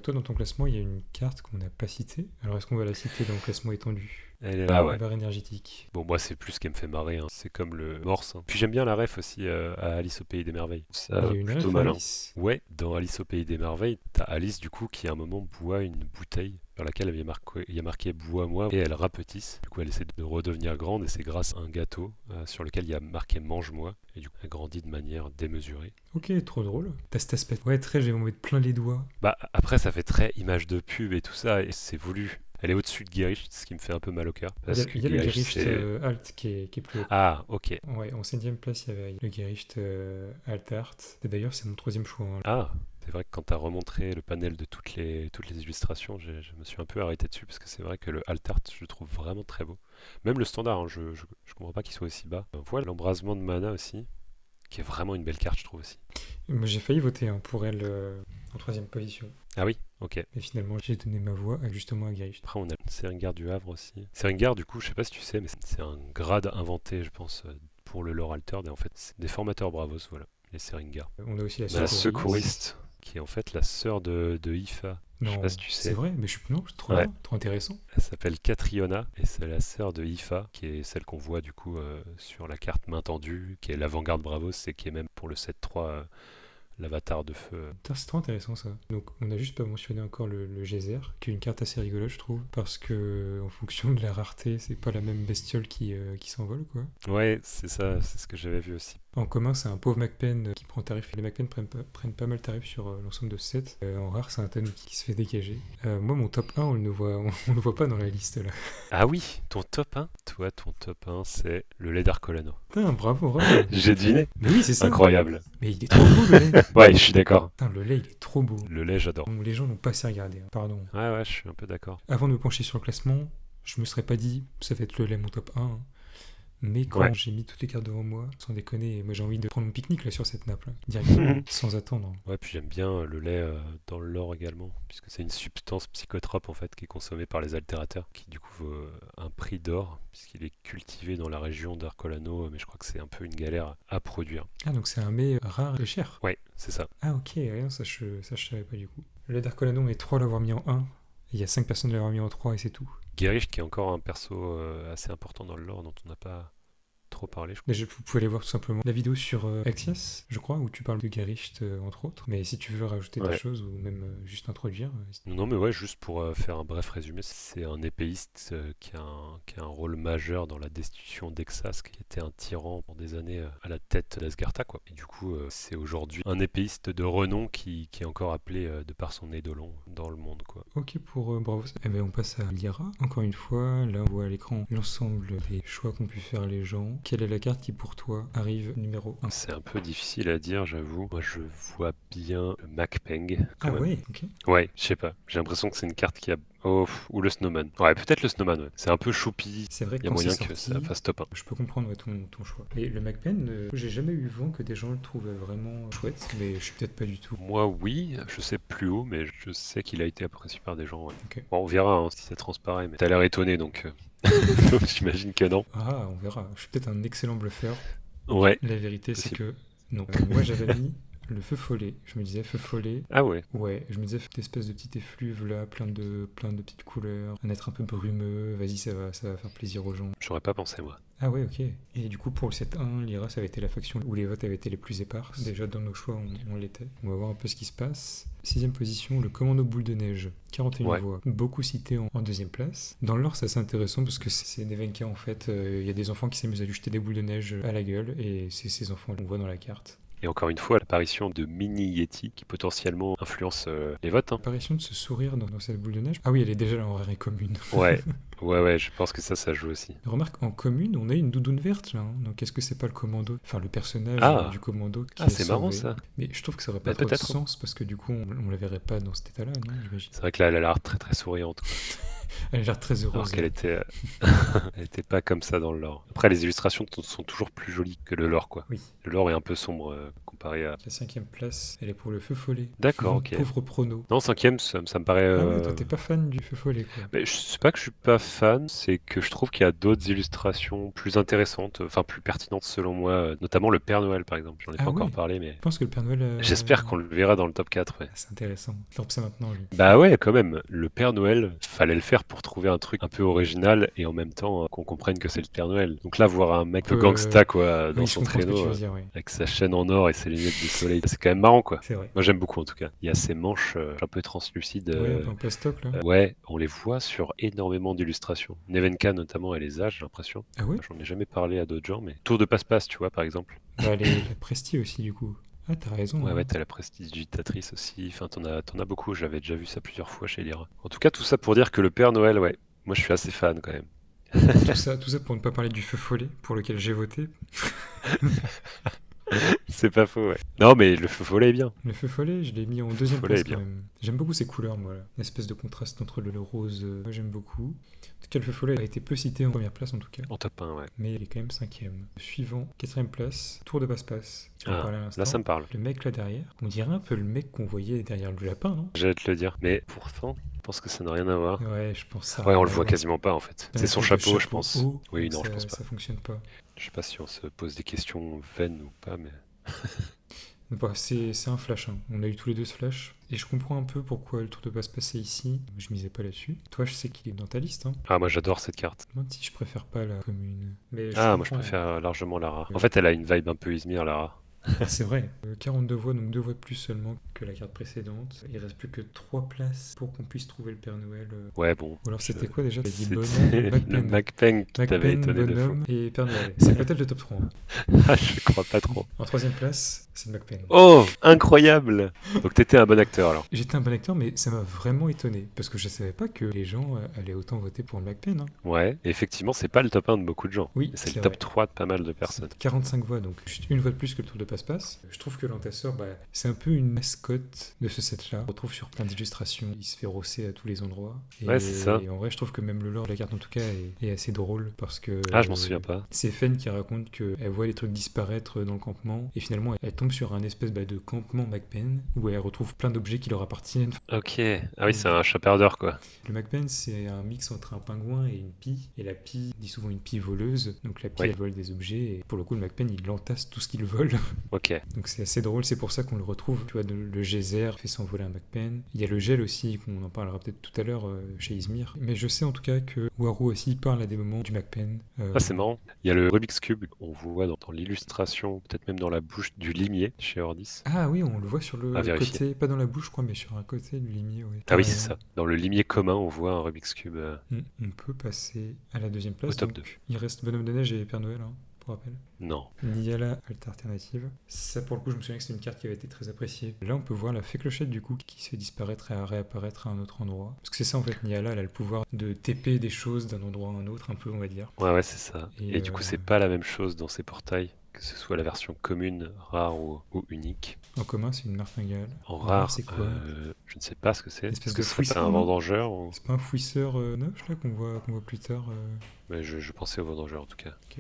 Toi, dans ton classement, il y a une carte qu'on n'a pas citée. Alors est-ce qu'on va la citer dans le classement étendu? Elle est là, ouais. Barre énergétique. Bon, moi, c'est plus ce qui me fait marrer. Hein. C'est comme le morse. Hein. Puis j'aime bien la ref aussi à Alice au Pays des Merveilles. Ça, Il y a une plutôt ref malin. Alice. Ouais, dans Alice au Pays des Merveilles, t'as Alice du coup qui à un moment boit une bouteille sur laquelle il y a marqué bois-moi et elle rapetisse. Du coup, elle essaie de redevenir grande et c'est grâce à un gâteau sur lequel il y a marqué mange-moi. Et du coup, elle grandit de manière démesurée. Ok, trop drôle. T'as cet aspect. Ouais, très, j'ai envie de plein les doigts. Bah, après, ça fait très image de pub et tout ça et c'est voulu. Elle est au-dessus de Gericht, ce qui me fait un peu mal au cœur. Il y a le Gericht Alt qui est plus haut. Ah, ok. Ouais, en 7ème place, il y avait le Gericht Alt Art. Et d'ailleurs, c'est mon troisième choix. Hein. Ah, c'est vrai que quand tu as remontré le panel de toutes les illustrations, je me suis un peu arrêté dessus parce que c'est vrai que le Alt Art, je le trouve vraiment très beau. Même le standard, hein, je comprends pas qu'il soit aussi bas. On voit l'embrasement de mana aussi, qui est vraiment une belle carte, je trouve aussi. Moi, j'ai failli voter pour elle en 3ème position. Ah oui, ok. Et finalement, j'ai donné ma voix justement à Gericht. Après, on a Seringar du Havre aussi. Seringar, du coup, je sais pas si tu sais, mais c'est un grade inventé, je pense, pour le lore altered. Et en fait, c'est des formateurs Bravos, voilà, les Seringar. On a aussi la secouriste, qui est en fait la sœur de Ifa. Non, je sais pas si tu sais. C'est vrai, mais c'est trop bien, trop intéressant. Elle s'appelle Catriona et c'est la sœur de Ifa, qui est celle qu'on voit du coup sur la carte main tendue, qui est l'avant-garde Bravos et qui est même pour le 7-3 l'avatar de feu. C'est trop intéressant ça. Donc on n'a juste pas mentionné encore le geyser, qui est une carte assez rigolote je trouve, parce que en fonction de la rareté, c'est pas la même bestiole qui s'envole quoi. Ouais, c'est ça, c'est ce que j'avais vu aussi. En commun, c'est un pauvre MacPen qui prend tarif. Les MacPen prennent pas mal tarif sur l'ensemble de 7. En rare, c'est un Tanuki qui se fait dégager. Moi, mon top 1, on le voit pas dans la liste là. Ah oui, ton top 1? Toi, ton top 1, c'est le lait d'Arcolano. Putain, bravo, J'ai deviné. Mais oui, c'est ça. Incroyable. Mais il est trop beau le lait. Ouais, je suis d'accord. Putain, le lait, il est trop beau. Le lait, j'adore. Bon, les gens n'ont pas assez regardé, hein. Pardon. Ouais, je suis un peu d'accord. Avant de me pencher sur le classement, je me serais pas dit, ça va être le lait mon top 1. Hein. Mais quand j'ai mis toutes les cartes devant moi, sans déconner, moi j'ai envie de prendre mon pique-nique là sur cette nappe là, directement, sans attendre. Ouais, puis j'aime bien le lait dans le lore également, puisque c'est une substance psychotrope en fait qui est consommée par les altérateurs, qui du coup vaut un prix d'or, puisqu'il est cultivé dans la région d'Arcolano, mais je crois que c'est un peu une galère à produire. Ah donc c'est un mets rare et cher. Ouais, c'est ça. Ah ok, rien, ça je savais pas du coup. Le lait d'Arcolano, on est 3 à l'avoir mis en 1, il y a 5 personnes à l'avoir mis en 3 et c'est tout. Gericht qui est encore un perso assez important dans le lore dont on n'a pas trop parlé. Mais vous pouvez aller voir tout simplement la vidéo sur Axios, je crois, où tu parles de Garicht, entre autres. Mais si tu veux rajouter des Ouais. choses ou même juste introduire, Non, mais ouais, juste pour faire un bref résumé, c'est un épéiste qui a un rôle majeur dans la destitution d'Exas, qui était un tyran pour des années à la tête d'Asgartha, quoi. Et du coup, c'est aujourd'hui un épéiste de renom qui est encore appelé de par son édolon dans le monde, quoi. ok pour Bravo. Eh ben, on passe à Lyra. Encore une fois, là on voit à l'écran l'ensemble des choix qu'ont pu faire les gens. Quelle est la carte qui pour toi arrive numéro 1? C'est un peu difficile à dire, j'avoue. Moi, je vois bien le Macpeng, quand Ah même. ouais, ok. Ouais, je sais pas. J'ai l'impression que c'est une carte qui a... Oh, ou le Snowman. Ouais, peut-être le Snowman, ouais. C'est un peu choupi. C'est vrai que Il y a quand c'est moyen que ça sorti, fasse top 1. je peux comprendre ouais, ton choix. Et le MacPen, j'ai jamais eu vent que des gens le trouvaient vraiment chouette, mais je suis peut-être pas du tout. Moi, oui, je sais plus haut, mais je sais qu'il a été apprécié par des gens. Ouais. Ok. Bon, on verra hein, si ça transparaît, mais t'as l'air étonné, donc, donc j'imagine que non. Ah, on verra. Je suis peut-être un excellent bluffeur. Ouais, La vérité, c'est possible. que non. Moi, j'avais mis le feu follet. Je me disais feu follet. Ah ouais, Ouais, je me disais cette espèce de petit effluve là, plein de petites couleurs, un être un peu brumeux. Vas-y, ça va faire plaisir aux gens. j'aurais pas pensé, moi. Ah ouais, ok. Et du coup, pour le 7-1, Lyra, ça avait été la faction où les votes avaient été les plus épars. Déjà, dans nos choix, on l'était. On va voir un peu ce qui se passe. Sixième position, le commando boule de neige. 41 Ouais. voix. Beaucoup cité en deuxième place. Dans le lore, c'est assez intéressant parce que c'est des Venka, en fait. Il y a des enfants qui s'amusent à lui jeter des boules de neige à la gueule. Et c'est ces enfants qu'on voit dans la carte. Et encore une fois, l'apparition de Mini Yeti qui potentiellement influence les votes. Hein. L'apparition de ce sourire dans cette boule de neige. Ah oui, elle est déjà là en rare et commune. Ouais, ouais, je pense que ça joue aussi. Remarque, en commune, on a une doudoune verte là. Hein. Donc est-ce que c'est pas le commando, enfin le personnage Ah. du commando qui Ah, est c'est marrant sauvé. ça. Mais je trouve que ça aurait pas Bah, trop de peut-être. sens parce que du coup on la verrait pas dans cet état-là, non, j'imagine. C'est vrai que là, elle a l'air très très souriante. Quoi. Elle a l'air très Alors heureuse. qu'elle était, elle était pas comme ça dans le lore. Après, les illustrations sont toujours plus jolies que le lore, quoi. Oui. Le lore est un peu sombre comparé à. La cinquième place, elle est pour le feu follet. D'accord, ok. Pauvre prono. Non, cinquième, ça me paraît. Ah ouais, toi t'es pas fan du feu follet quoi. Mais je sais pas que je suis pas fan, c'est que je trouve qu'il y a d'autres illustrations plus intéressantes, enfin plus pertinentes selon moi, notamment le Père Noël par exemple. J'en ai Ah pas encore ouais. parlé, mais Je pense que le Père Noël. j'espère qu'on le verra dans le top 4. Ouais. C'est intéressant. Torpe ça maintenant lui. Bah ouais, quand même. Le Père Noël, fallait le faire pour trouver un truc un peu original et en même temps qu'on comprenne que c'est le Père Noël. Donc là, voir un mec un peu gangsta quoi, dans Oui, je son comprends ce que tu traîneau veux dire, oui. avec sa chaîne en or et ses lunettes de soleil, c'est quand même marrant quoi. C'est vrai. Moi j'aime beaucoup en tout cas. Il y a ces manches un peu translucides. Ouais, un peu en plastoc là. Ouais, on les voit sur énormément d'illustrations. Nevenka notamment, elle les a, j'ai l'impression. Ah ouais. J'en ai jamais parlé à d'autres gens, mais Tour de passe-passe, tu vois, par exemple. Bah, la Presti aussi du coup. Ah t'as raison. Ouais, hein. ouais, t'as la prestidigitatrice aussi. Enfin, t'en as beaucoup. J'avais déjà vu ça plusieurs fois chez Lyra. En tout cas, tout ça pour dire que le Père Noël, ouais, moi je suis assez fan quand même. Tout ça pour ne pas parler du feu follet pour lequel j'ai voté. C'est pas faux, ouais. Non, mais le feu follet est bien. Le feu follet, je l'ai mis en deuxième follet place est bien. quand même. J'aime beaucoup ces couleurs, moi. Une espèce de contraste entre le rose, moi j'aime beaucoup. En tout cas, le feu follet a été peu cité en première place en tout cas. En top 1, ouais. Mais il est quand même cinquième. Suivant, quatrième place, Tour de passe-passe. On en Ah, parlait à l'instant. là, ça me parle. Le mec là derrière, on dirait un peu le mec qu'on voyait derrière le lapin, non? J'allais te le dire. Mais pourtant, je pense que ça n'a rien à voir. Ouais, je pense ça. Ouais, on le voit quasiment pas en fait. Dans C'est la son tête de chapeau, je pense. haut, Oui, donc non, je pense pas. Ça fonctionne pas. Je sais pas si on se pose des questions vaines ou pas, mais. Bah, c'est un flash, hein. On a eu tous les deux ce flash. Et je comprends un peu pourquoi le tour de passe passait ici. Je misais pas là-dessus. Toi, je sais qu'il est dans ta liste. Hein. Ah, moi j'adore cette carte. Même si je préfère pas la commune. Mais Ah, moi je comprends. préfère largement Lara. En fait, elle a une vibe un peu Izmir, Lara. C'est vrai. 42 voix, donc 2 voix de plus seulement que la carte précédente. Il reste plus que 3 places pour qu'on puisse trouver le Père Noël. Ouais, bon. Ou alors c'était quoi déjà? T'as dit C'était bonhomme, le MacPeng qui t'avait MacPen, étonné de fou. bonhomme et Père Noël. C'est peut-être le top 3. Hein. Ah, je crois pas trop. En troisième place, c'est le MacPen. Oh, incroyable! Donc t'étais un bon acteur alors. J'étais un bon acteur, mais ça m'a vraiment étonné. Parce que je savais pas que les gens allaient autant voter pour le MacPen. Hein. Ouais, et effectivement, c'est pas le top 1 de beaucoup de gens. Oui, C'est le c'est top vrai. 3 de pas mal de personnes. 45 voix, donc juste une voix de plus que le tour de passe-passe. Je trouve que l'entasseur, c'est un peu une mascotte de ce set-là. On retrouve sur plein d'illustrations, il se fait rosser à tous les endroits. Ouais, c'est ça. Et en vrai, je trouve que même le lore de la carte, en tout cas, est assez drôle parce que. Ah, je m'en souviens pas. C'est Fen qui raconte qu'elle voit les trucs disparaître dans le campement et finalement, elle tombe sur un espèce de campement MacPen où elle retrouve plein d'objets qui leur appartiennent. Ok. Ah oui, c'est un chapardeur quoi. Le MacPen, c'est un mix entre un pingouin et une pie. Et la pie dit souvent une pie voleuse. Donc la pie, Oui. elle vole des objets. Et pour le coup, le MacPen, il entasse tout ce qu'il vole. Ok. Donc c'est assez drôle, c'est pour ça qu'on le retrouve. Tu vois, le geyser fait s'envoler un MacPen. Il y a le gel aussi, qu'on en parlera peut-être tout à l'heure chez Izmir. Mais je sais en tout cas que Warou aussi parle à des moments du MacPen. Ah, c'est marrant. Il y a le Rubik's Cube, on voit dans l'illustration, peut-être même dans la bouche du limier chez Ordis. Ah oui, on le voit sur À le vérifier. côté, pas dans la bouche, je crois, mais sur un côté du limier, ouais. Ah T'as oui, c'est raison. ça. Dans le limier commun, on voit un Rubik's Cube On peut passer à la deuxième au place. top Donc, 2. il reste Bonhomme de Neige et Père Noël, hein, pour rappel. Non. Niala, Alta Alternative. Ça, pour le coup, je me souviens que c'est une carte qui avait été très appréciée. Là, on peut voir la fée clochette, du coup, qui se fait disparaître et réapparaître à un autre endroit. Parce que c'est ça, en fait, Niala, elle a le pouvoir de TP des choses d'un endroit à un autre, un peu, on va dire. Ouais, c'est ça. Et, Et du coup, c'est pas la même chose dans ces portails, que ce soit la version commune, rare ou unique. En commun, c'est une martingale. En rare, c'est quoi je ne sais pas ce que c'est. Espèce Est-ce que de ce serait fouisseur, un non vendangeur ou... C'est pas un fouisseur noche, là, qu'on voit plus tard Mais je pensais au vendangeur en tout cas. Ok.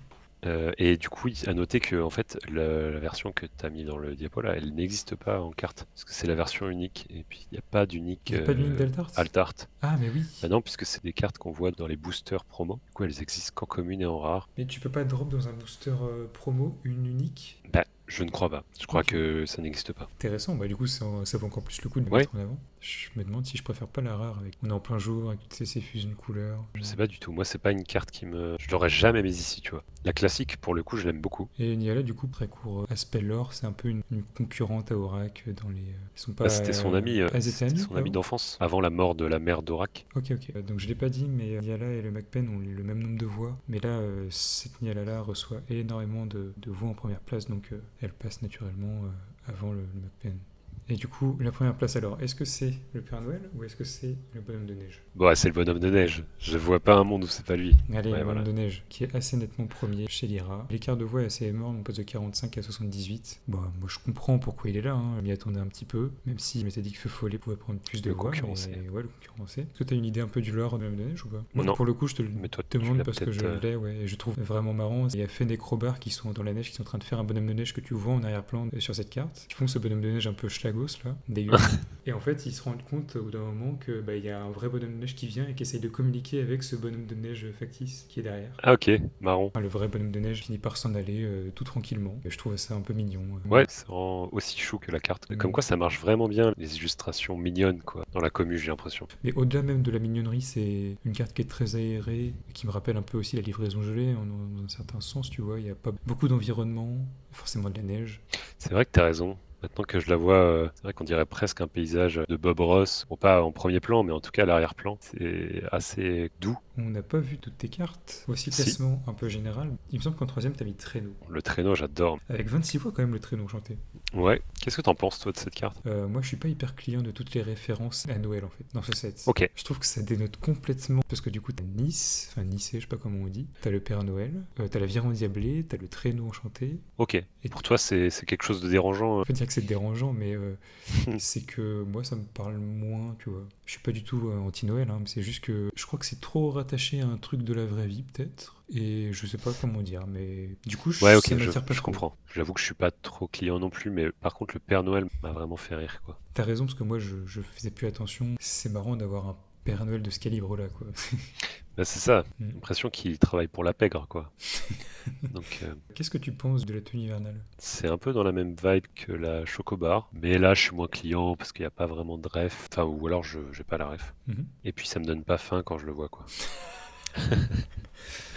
Et du coup, à noter que en fait, la version que tu as mis dans le diapo là, elle n'existe pas en carte. Parce que c'est la version unique. Et puis, il n'y a pas d'unique Il n'y a pas d'unique d'Altart Altart. Ah, mais oui. Bah non, puisque c'est des cartes qu'on voit dans les boosters promo. Du coup, elles existent qu'en commune et en rare. Mais tu peux pas drop dans un booster promo une unique Bah, je ne crois pas. Je crois Ok. que ça n'existe pas. Intéressant, bah du coup ça vaut encore plus le coup de le Ouais. mettre en avant. Je me demande si je préfère pas la rare avec. On est en plein jour avec toutes ces fusions de couleurs. Je sais pas du tout. Moi, c'est pas une carte qui me. Je l'aurais jamais mise ici, tu vois. La classique, pour le coup, je l'aime beaucoup. Et Niala du coup très court. Aspellor, c'est un peu une concurrente à Aurak dans les. Ils sont pas. Bah, c'était son ami, Ah, ils étaient c'était amis, son ami avant d'enfance, avant la mort de la mère d'Aurak. Ok. Donc je l'ai pas dit, mais Niala et le MacPen ont le même nombre de voix. Mais là, cette Niala là reçoit énormément de voix en première place, donc elle passe naturellement avant le MacPen. Et du coup, la première place alors, est-ce que c'est le Père Noël ou est-ce que c'est le Bonhomme de Neige Bon, ouais, c'est le bonhomme de neige. Je vois pas un monde où c'est pas lui. Allez, Ouais, le voilà. Bonhomme de Neige, qui est assez nettement premier chez Lyra. L'écart de voix est assez énorme, on passe de 45 à 78. Bon, moi je comprends pourquoi il est là, je m'y attendais un petit peu, même si je m'étais dit que Feu Follet pouvait prendre plus de Le voix. concurrencer. Mais ouais, le concurrencer. Est-ce que t'as une idée un peu du lore de Bonhomme de Neige ou pas Moi, Non. pour le coup, je te le Mais toi, tu demande l'as parce que je peut-être, l'ai, ouais, et je trouve vraiment marrant. Il y a Fenn et Crowbar qui sont dans la neige, qui sont en train de faire un Bonhomme de Neige que tu vois en arrière-plan sur cette carte. Ils font ce Bonhomme de Neige un peu schlagos là, dégueu. Et en fait, ils se rendent compte au bout d'un moment que bah, il y a un vrai bonhomme de neige qui vient et qui essaye de communiquer avec ce bonhomme de neige factice qui est derrière. Ah, ok, marron. Enfin, le vrai bonhomme de neige finit par s'en aller tout tranquillement. Et je trouve ça un peu mignon. Ouais, c'est vraiment aussi chou que la carte. Mm. Comme quoi, ça marche vraiment bien, les illustrations mignonnes, quoi. Dans la commu, j'ai l'impression. Mais au-delà même de la mignonnerie, c'est une carte qui est très aérée, qui me rappelle un peu aussi la livraison gelée, dans un certain sens, tu vois. Il n'y a pas beaucoup d'environnement, forcément de la neige. C'est vrai que t'as raison. Maintenant que je la vois, c'est vrai qu'on dirait presque un paysage de Bob Ross. Bon, pas en premier plan, mais en tout cas à l'arrière-plan. C'est assez doux. On n'a pas vu toutes tes cartes. Voici le Si. classement un peu général. Il me semble qu'en troisième, t'as mis Traîneau. Le traîneau, j'adore. Avec 26 voix quand même le Traîneau chanté. Ouais. Qu'est-ce que t'en penses, toi, de cette carte? Moi, je suis pas hyper client de toutes les références à Noël en fait, dans ce set. Ok. Je trouve que ça dénote complètement, parce que du coup, t'as Nice, enfin Nicée, je sais pas comment on dit, t'as le Père Noël, t'as la Vire endiablée, t'as le Traîneau enchanté. Ok. Et Pour toi, c'est quelque chose de dérangeant. on peut dire que c'est dérangeant, mais c'est que moi, ça me parle moins, tu vois. Je suis pas du tout anti-Noël, hein, mais c'est juste que je crois que c'est trop rattaché à un truc de la vraie vie, peut-être. Et je sais pas comment dire, mais du coup, Ouais, ok, ça m'attire pas je trop. comprends. J'avoue que je suis pas trop client non plus, mais par contre, le Père Noël m'a vraiment fait rire, quoi. T'as raison, parce que moi, je faisais plus attention. C'est marrant d'avoir un Père Noël de ce calibre-là, quoi. Bah, c'est ça. Mm. J'ai l'impression qu'il travaille pour la pègre, quoi. Donc, Qu'est-ce que tu penses de la tenue hivernale? c'est un peu dans la même vibe que la Chocobar. Mais là, je suis moins client parce qu'il n'y a pas vraiment de ref. Enfin, ou alors, je j'ai pas la ref. Mhm. Et puis, ça me donne pas faim quand je le vois, quoi.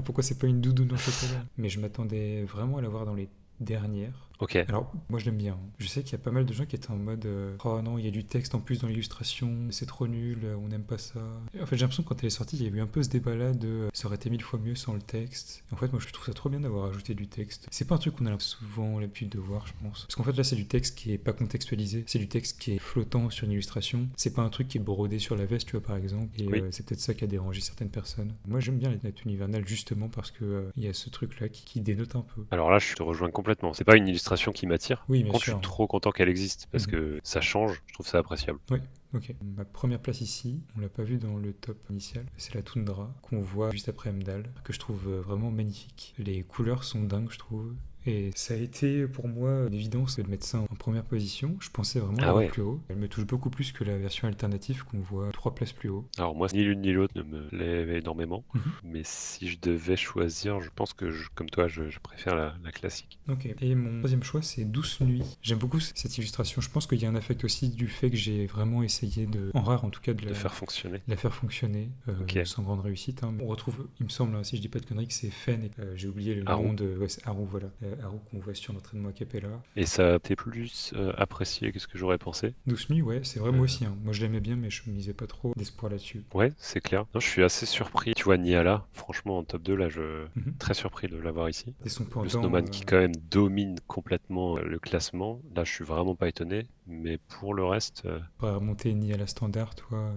Pourquoi c'est pas une doudoune au chocolat? Mais je m'attendais vraiment à la voir dans les dernières. Ok. Alors, moi je l'aime bien. Je sais qu'il y a pas mal de gens qui étaient en mode oh non, il y a du texte en plus dans l'illustration, c'est trop nul, on n'aime pas ça. Et en fait, j'ai l'impression que quand elle est sortie, il y a eu un peu ce débat-là de ça aurait été 1000 fois mieux sans le texte. Et en fait, moi je trouve ça trop bien d'avoir ajouté du texte. C'est pas un truc qu'on a souvent l'habitude de voir, je pense. Parce qu'en fait, là, c'est du texte qui est pas contextualisé, c'est du texte qui est flottant sur une illustration. C'est pas un truc qui est brodé sur la veste, tu vois, par exemple. Et Oui. c'est peut-être ça qui a dérangé certaines personnes. Moi, j'aime bien la tenue hivernale justement parce que il y a ce truc-là qui dénote un peu. Alors là, je te rejoins complètement. C'est pas une illustration qui m'attire. Oui, Par bien contre, je sûr. suis trop content qu'elle existe parce Mhm. que ça change. Je trouve ça appréciable. Oui, ok. Ma première place ici, on l'a pas vu dans le top initial, c'est la toundra qu'on voit juste après Emdal, que je trouve vraiment magnifique. Les couleurs sont dingues, je trouve. Et ça a été pour moi une évidence de mettre ça en première position. Je pensais vraiment Ah l'avoir ouais. plus haut. Elle me touche beaucoup plus que la version alternative qu'on voit 3 places plus haut. Alors moi, ni l'une ni l'autre ne me plaît énormément, Mhm. mais si je devais choisir, je pense que comme toi, je préfère la classique. Ok. Et mon troisième choix, c'est Douce Nuit. J'aime beaucoup cette illustration. Je pense qu'il y a un affect aussi du fait que j'ai vraiment essayé en rare en tout cas, De faire fonctionner. la faire fonctionner Ok. sans grande réussite. Hein. On retrouve, il me semble, hein, si je dis pas de conneries, que c'est Fen. J'ai oublié le Haru. nom de. Ouais, c'est Haru, voilà. Haru qu'on voit sur l'entraînement a cappella. Et ça a été plus apprécié que ce que j'aurais pensé. Douce Nuit, ouais, c'est vrai, moi Euh, aussi. Hein. Moi, je l'aimais bien, mais je misais pas trop d'espoir là-dessus. Ouais, c'est clair. Non, je suis assez surpris. Tu vois, Niala, franchement, en top 2, là, je Mhm. très surpris de l'avoir ici. Et son Le pendant, Snowman qui quand même domine complètement le classement. Là, je suis vraiment pas étonné. Mais pour le reste, pourrait remonter ni à la standard, toi.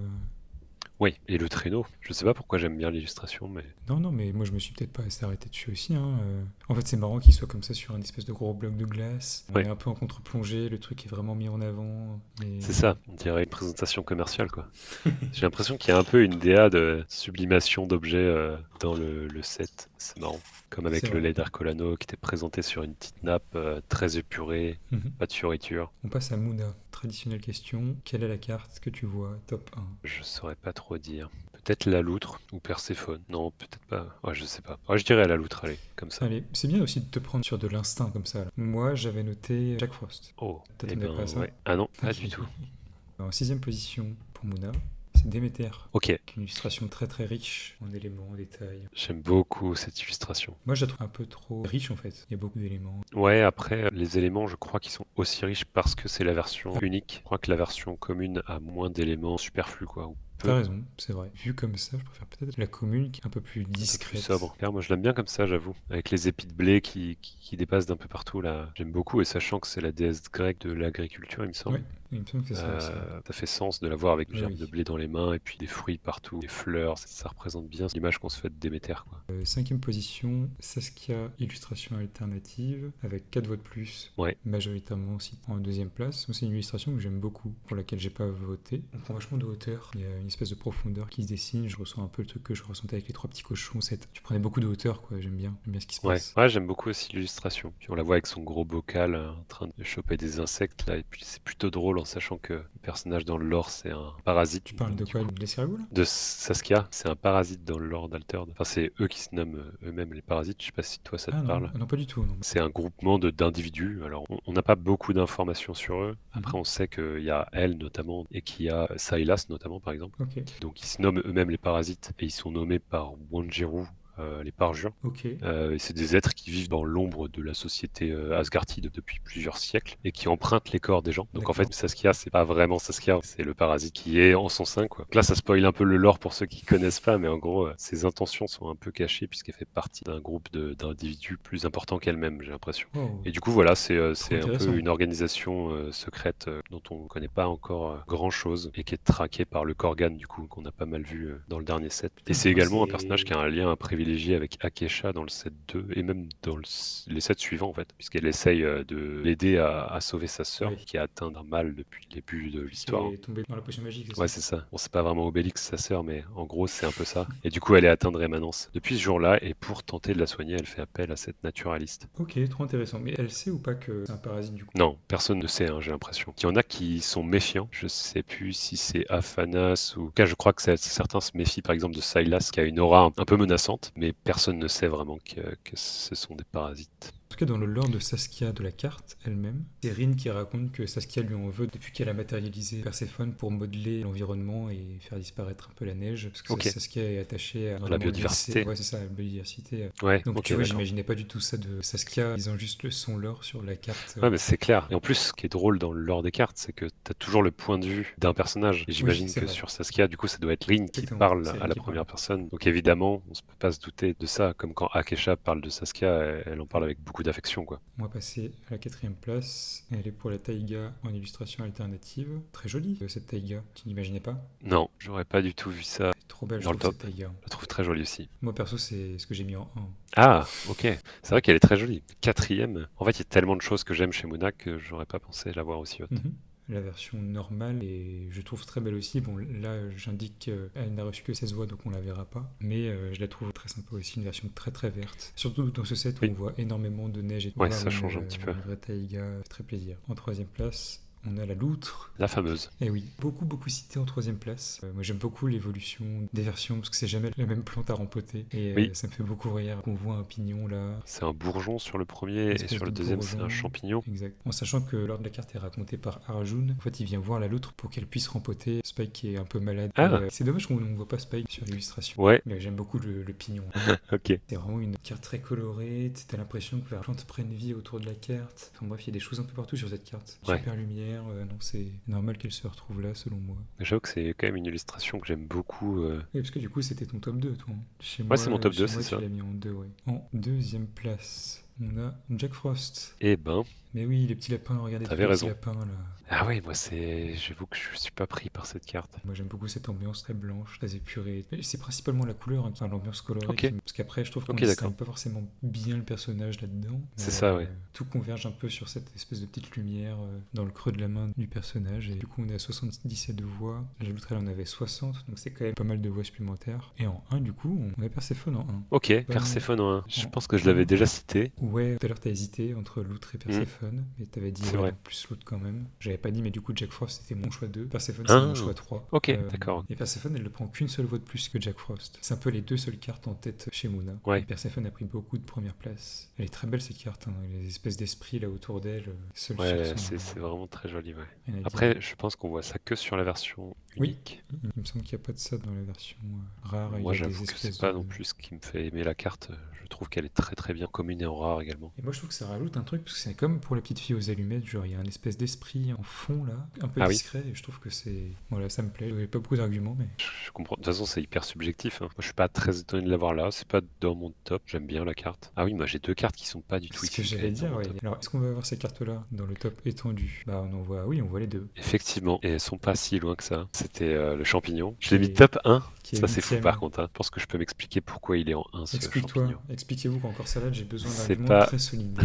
oui. Et le traîneau, je sais pas pourquoi j'aime bien l'illustration, mais Non, non, mais moi, je me suis peut-être pas assez arrêté dessus aussi. Hein. En fait, c'est marrant qu'il soit comme ça sur un espèce de gros bloc de glace. On ouais, est un peu en contre-plongée, le truc est vraiment mis en avant. Et... c'est ça. On dirait une présentation commerciale, quoi. J'ai l'impression qu'il y a un peu une DA de sublimation d'objets dans le set. C'est marrant. Comme C'est avec le vrai. lait d'Arcolano qui était présenté sur une petite nappe très épurée, Mhm. pas de fioriture. On passe à Mouna. Traditionnelle question. Quelle est la carte que tu vois top 1? Je saurais pas trop dire. Peut-être la loutre ou Perséphone. Non, peut-être pas. Ouais, je sais pas. Ouais, je dirais la loutre, allez, comme ça. Allez, c'est bien aussi de te prendre sur de l'instinct comme ça. Là. Moi, j'avais noté Jack Frost. Oh, eh T'attendais ben pas à ça? ouais. Ah non, pas Ok. du tout. En sixième position pour Mouna, c'est Déméter. Ok, Une illustration très très riche en éléments, en détails. j'aime beaucoup cette illustration. Moi, je la trouve un peu trop riche en fait. Il y a beaucoup d'éléments. Ouais, après, les éléments, je crois qu'ils sont aussi riches parce que c'est la version unique. Je crois que la version commune a moins d'éléments superflus, quoi. Ou peu, T'as raison, c'est vrai. Vu comme ça, je préfère peut-être la commune qui est un peu plus un peu plus discrète. sobre. Car moi, je l'aime bien comme ça, j'avoue. Avec les épis de blé qui dépassent d'un peu partout, là. J'aime beaucoup, et sachant que c'est la déesse grecque de l'agriculture, il me semble. Ouais, il me semble que c'est ça aussi. Ça fait sens de la voir avec une Ah gerbe oui. de blé dans les mains et puis des fruits partout, des fleurs. Ça représente bien l'image qu'on se fait de Déméter, quoi. Cinquième position, Saskia, illustration alternative, avec 4 votes plus, Ouais. majoritairement aussi en deuxième place. Moi, c'est une illustration que j'aime beaucoup, pour laquelle j'ai pas voté. On prend vachement de hauteur, il y a une espèce de profondeur qui se dessine, je ressens un peu le truc que je ressentais avec les 3 petits cochons. Tu prenais beaucoup de hauteur, quoi, j'aime bien ce qui se Ouais, passe. ouais, j'aime beaucoup aussi l'illustration. Puis on la voit avec son gros bocal en train de choper des insectes là, et puis c'est plutôt drôle en sachant que le personnage dans le lore c'est un parasite. Tu parles de Du quoi? coup, De l'escargot, là? de Saskia, c'est un parasite dans le lore d'Alterd. Enfin, c'est eux qui se nomment eux-mêmes les parasites. Je sais pas si toi ça te Ah non, parle. ah non, pas du tout, non. C'est un groupement d'individus. Alors, on n'a pas beaucoup d'informations sur eux. Après, on sait qu'il y a elle notamment et qu'il y a Silas notamment, par exemple. Ok, Donc, ils se nomment eux-mêmes les parasites et ils sont nommés par Wanjiru, les parjures. ok. Et c'est des êtres qui vivent dans l'ombre de la société asgartide depuis plusieurs siècles et qui empruntent les corps des gens. Donc en D'accord. fait, Saskia, c'est pas vraiment Saskia, c'est le parasite qui est en son sein, quoi. Donc là, ça spoil un peu le lore pour ceux qui connaissent pas, mais en gros, ses intentions sont un peu cachées puisqu'elle fait partie d'un groupe d'individus plus important qu'elle-même, j'ai l'impression. Wow, Et du coup, voilà, c'est un intéressant. peu une organisation secrète dont on connaît pas encore grand-chose et qui est traquée par le Korgan, du coup, qu'on a pas mal vu dans le dernier set. Et c'est également un personnage qui a un lien privilégié avec Akesha dans le set 2 et même dans les sets suivants, en fait, puisqu'elle essaye de l'aider à sauver sa sœur Oui. qui est atteinte d'un mal depuis le début de Qui l'histoire. est tombé dans la potion magique, c'est Ouais, ça? c'est ça. Bon, c'est pas vraiment Obélix, sa sœur, mais en gros, c'est un peu ça. Et du coup, elle est atteinte de rémanence depuis ce jour-là, et pour tenter de la soigner, elle fait appel à cette naturaliste. Ok, trop intéressant. Mais elle sait ou pas que c'est un parasite du coup? Non, personne ne sait, hein, j'ai l'impression. Il y en a qui sont méfiants. Je sais plus si c'est Aphanas ou... En tout cas, je crois que certains se méfient, par exemple, de Silas, qui a une aura un peu menaçante, mais personne ne sait vraiment que ce sont des parasites. En tout cas, dans le lore de Saskia de la carte elle-même, c'est Rin qui raconte que Saskia lui en veut depuis qu'elle a matérialisé Perséphone pour modeler l'environnement et faire disparaître un peu la neige. Parce que Ok. Saskia est attachée à La biodiversité. Ouais, c'est ça, la biodiversité. Ouais, Donc ok, tu vois, d'accord. j'imaginais pas du tout ça de Saskia disant juste son lore sur la carte. Ouais, mais c'est clair. Et en plus, ce qui est drôle dans le lore des cartes, c'est que tu as toujours le point de vue d'un personnage. Et j'imagine c'est que vrai. sur Saskia, du coup, ça doit être Rin qui Exactement, parle c'est Rin à la qui première parle. personne. Donc évidemment, on ne peut pas se douter de ça. Comme quand Akesha parle de Saskia, elle en parle avec beaucoup d'affection, quoi. On va passer à la quatrième place. Elle est pour la taïga en illustration alternative. Très jolie cette taïga, tu n'imaginais pas? Non, j'aurais pas du tout vu ça. Elle est trop belle, je Dans le trouve, cette top. taïga. Je la trouve très jolie aussi. Moi perso, c'est ce que j'ai mis en 1. Ah, ok. C'est vrai qu'elle est très jolie. Quatrième. En fait, il y a tellement de choses que j'aime chez Mona que j'aurais pas pensé la voir aussi haute. La version normale et je trouve très belle aussi. Bon, là, j'indique qu'elle n'a reçu que 16 voix, donc on la verra pas. Mais je la trouve très sympa aussi, une version très très verte. Surtout dans ce set où Oui. on voit énormément de neige et Ouais, voir ça change un petit peu. une vraie taïga, fait très plaisir. En troisième place, on a la loutre. La fameuse. Et oui, beaucoup cité en troisième place. Moi j'aime beaucoup l'évolution des versions parce que c'est jamais la même plante à rempoter. Et Oui. ça me fait beaucoup rire qu'on voit un pignon là. C'est un bourgeon sur le premier et Espèce sur le de deuxième, c'est un bourgeon. champignon. Exact. En sachant que lors de la carte est racontée par Arjun, en fait il vient voir la loutre pour qu'elle puisse rempoter Spike qui est un peu malade. Ah. Et, c'est dommage qu'on ne voit pas Spike sur l'illustration. Ouais, Mais j'aime beaucoup le pignon. ok. C'est vraiment une carte très colorée, t'as l'impression que la plante prenne vie autour de la carte. Enfin bref, il y a des choses un peu partout sur cette carte. Ouais. Super lumière, non c'est normal qu'elle se retrouve là selon moi. J'avoue que c'est quand même une illustration que j'aime beaucoup. Oui, parce que du coup c'était ton top 2 toi. Chez Ouais, c'est mon top 2, chez moi, c'est ça. tu l'as mis en 2, ouais. En deuxième place, on a Jack Frost. Eh ben, Mais oui, les petits lapins, regardez tous T'avais les raison. petits lapins là. ah oui, moi j'avoue que je suis pas pris par cette carte. Moi j'aime beaucoup cette ambiance très blanche, très épurée. Et c'est principalement la couleur, hein, l'ambiance colorée. Ok. Parce qu'après je trouve qu'on Ok, ne d'accord. distingue pas forcément bien le personnage là-dedans. C'est ça, ouais. Tout converge un peu sur cette espèce de petite lumière dans le creux de la main du personnage. Et du coup on est à 77 voix. La loutre elle en avait 60, donc c'est quand même pas mal de voix supplémentaires. Et en 1 du coup, on a Perséphone en 1. Ok, Perséphone en 1. Je en- pense que je l'avais déjà cité. Ouais, tout à l'heure t'as hésité entre Loutre et Perséphone, mais t'avais dit C'est ouais, vrai. non, plus Loutre quand même. J'avais pas dit, mais du coup Jack Frost c'était mon choix 2, Perséphone Ah. c'est mon choix 3. Ok, d'accord. Et Perséphone elle ne prend qu'une seule voix de plus que Jack Frost. C'est un peu les deux seules cartes en tête chez Moona. Ouais. Et Perséphone a pris beaucoup de première place. Elle est très belle cette carte, hein. Les espèces d'esprits là autour d'elle, seule Ouais, sur son... c'est vraiment très joli, ouais. rien à dire. Après, je pense qu'on voit ça que sur la version Oui. unique. Il me semble qu'il n'y a pas de ça dans la version rare. Moi, il y a j'avoue des que c'est espèces pas de- non plus ce qui me fait aimer la carte. Je trouve qu'elle est très très bien commune et en rare également. Et moi je trouve que ça rajoute un truc, parce que c'est comme pour la petite fille aux allumettes, genre il y a un espèce d'esprit en fond là, un peu Ah oui. discret, et je trouve que c'est... Voilà, ça me plaît, j'avais pas beaucoup d'arguments, mais... Je comprends. De toute façon, c'est hyper subjectif, hein. Moi, je suis pas très étonné de l'avoir là. C'est pas dans mon top. J'aime bien la carte. Ah oui, moi j'ai deux cartes qui sont pas du tout C'est ce que issues j'allais quand même dire, dans mon ouais. top. Alors est-ce qu'on va avoir ces cartes-là dans le top étendu? Bah on en voit, oui, on voit les deux. Effectivement, et elles sont pas si loin que ça. C'était le champignon. Je l'ai mis Et- top 1. Qui est Ça, c'est fou huitième. par contre, hein. Je pense que je peux m'expliquer pourquoi il est en 1 ce Explique-toi, champignon. expliquez-vous qu'encore salade, j'ai besoin C'est d'arguments pas- très solides.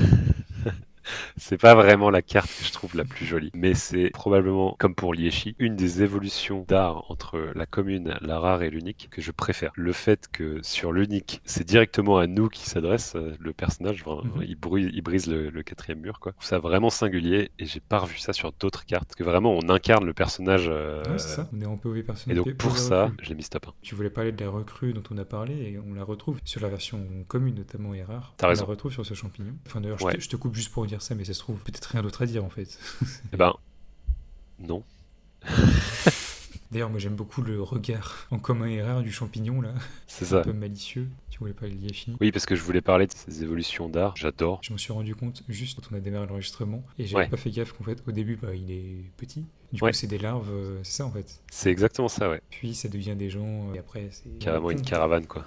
C'est pas vraiment la carte que je trouve la plus jolie, mais c'est probablement, comme pour Lieshi, une des évolutions d'art entre la commune, la rare et l'unique que je préfère. Le fait que sur l'unique, c'est directement à nous qui s'adresse le personnage, vraiment, Mhm. il brise le quatrième mur, quoi. Je trouve ça vraiment singulier et j'ai pas revu ça sur d'autres cartes, que vraiment on incarne le personnage. Ouais, c'est ça, on est en POV Et personnel. donc pour ça, je l'ai mis top 1. Tu voulais parler de la recrue dont on a parlé et on la retrouve sur la version commune notamment et rare. T'as On raison. la retrouve sur ce champignon. Enfin d'ailleurs, Ouais. je te coupe juste pour dire ça, mais ça se trouve peut-être rien d'autre à dire en fait. Eh ben, non. D'ailleurs, moi j'aime beaucoup le regard en commun et rare du champignon là, C'est un ça. peu malicieux. Tu voulais parler de Lieshi. Oui, parce que je voulais parler de ces évolutions d'art. J'adore. Je me suis rendu compte juste quand on a démarré l'enregistrement et j'avais Ouais. pas fait gaffe qu'en fait au début bah, il est petit. Du Ouais. coup c'est des larves, c'est ça en fait. C'est exactement ça, ouais. Puis ça devient des gens et après c'est Carrément une Pont. caravane, quoi.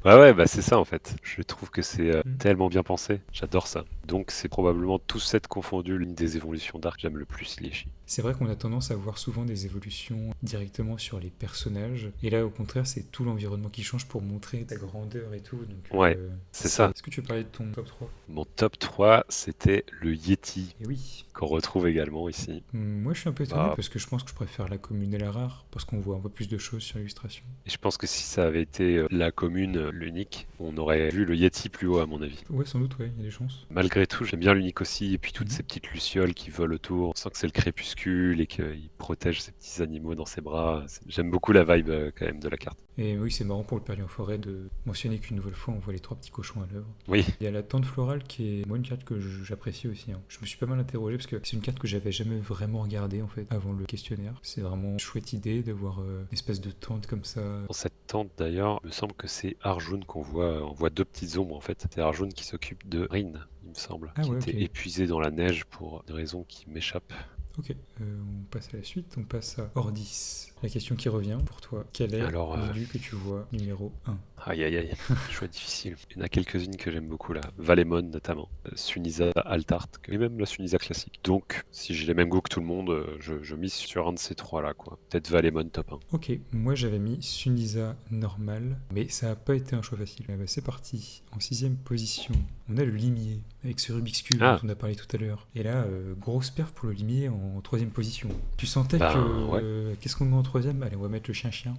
Ouais. Ouais, bah c'est ça en fait. Je trouve que c'est Mm. tellement bien pensé. J'adore ça. Donc c'est probablement tous sept confondus l'une des évolutions d'art que j'aime le plus, Lieshi. C'est vrai qu'on a tendance à voir souvent des évolutions directement sur les personnages. Et là, au contraire, c'est tout l'environnement qui change pour montrer ta grandeur et tout. Donc, Ouais, c'est ça. Est-ce que tu parlais de ton top 3? Mon top 3, c'était le Yeti, Et oui. qu'on retrouve également ici. Moi, je suis un peu étonné Bah. parce que je pense que je préfère la commune et la rare parce qu'on voit un peu plus de choses sur l'illustration. Et je pense que si ça avait été la commune, l'unique, on aurait vu le Yeti plus haut à mon avis. Ouais, sans doute, ouais, il y a des chances. Malgré tout, j'aime bien l'unique aussi, et puis toutes Mhm. ces petites lucioles qui volent autour. On sent que c'est le crépuscule et qu'il protège ces petits animaux dans ses bras. J'aime beaucoup la vibe quand même de la carte. Et oui, c'est marrant pour le Perdu en forêt de mentionner qu'une nouvelle fois, on voit les trois petits cochons à l'œuvre. Oui, Il y a la tente florale qui est, moi, une carte que j'apprécie aussi, hein. Je me suis pas mal interrogé parce que c'est une carte que j'avais jamais vraiment regardée en fait avant le questionnaire. C'est vraiment une chouette idée d'avoir une espèce de tente comme ça. dans cette tente d'ailleurs, il me semble que c'est Arjun qu'on voit. On voit deux petites ombres en fait. C'est Arjun qui s'occupe de Rin, il me semble, Ah qui ouais, était ok. épuisé dans la neige pour des raisons qui m'échappent. Ok, on passe à la suite, on passe à Ordis. La question qui revient pour toi, quel est Alors, l'élu que tu vois numéro 1? Aïe aïe aïe, choix difficile. Il y en a quelques-unes que j'aime beaucoup là. Valemon notamment, Sunisa, Altart, et même la Sunisa classique. Donc, si j'ai les mêmes goûts que tout le monde, je mise sur un de ces trois là quoi. Peut-être Valemon top 1. Ok, moi j'avais mis Sunisa normal, mais ça n'a pas été un choix facile. Ah bah, c'est parti. En 6ème position, on a le limier, avec ce Rubik's Cube Ah. dont on a parlé tout à l'heure. Et là, grosse perf pour le limier en en troisième position. Tu sentais Ben, que... ouais, qu'est-ce qu'on met en troisième? Allez, on va mettre le chien-chien.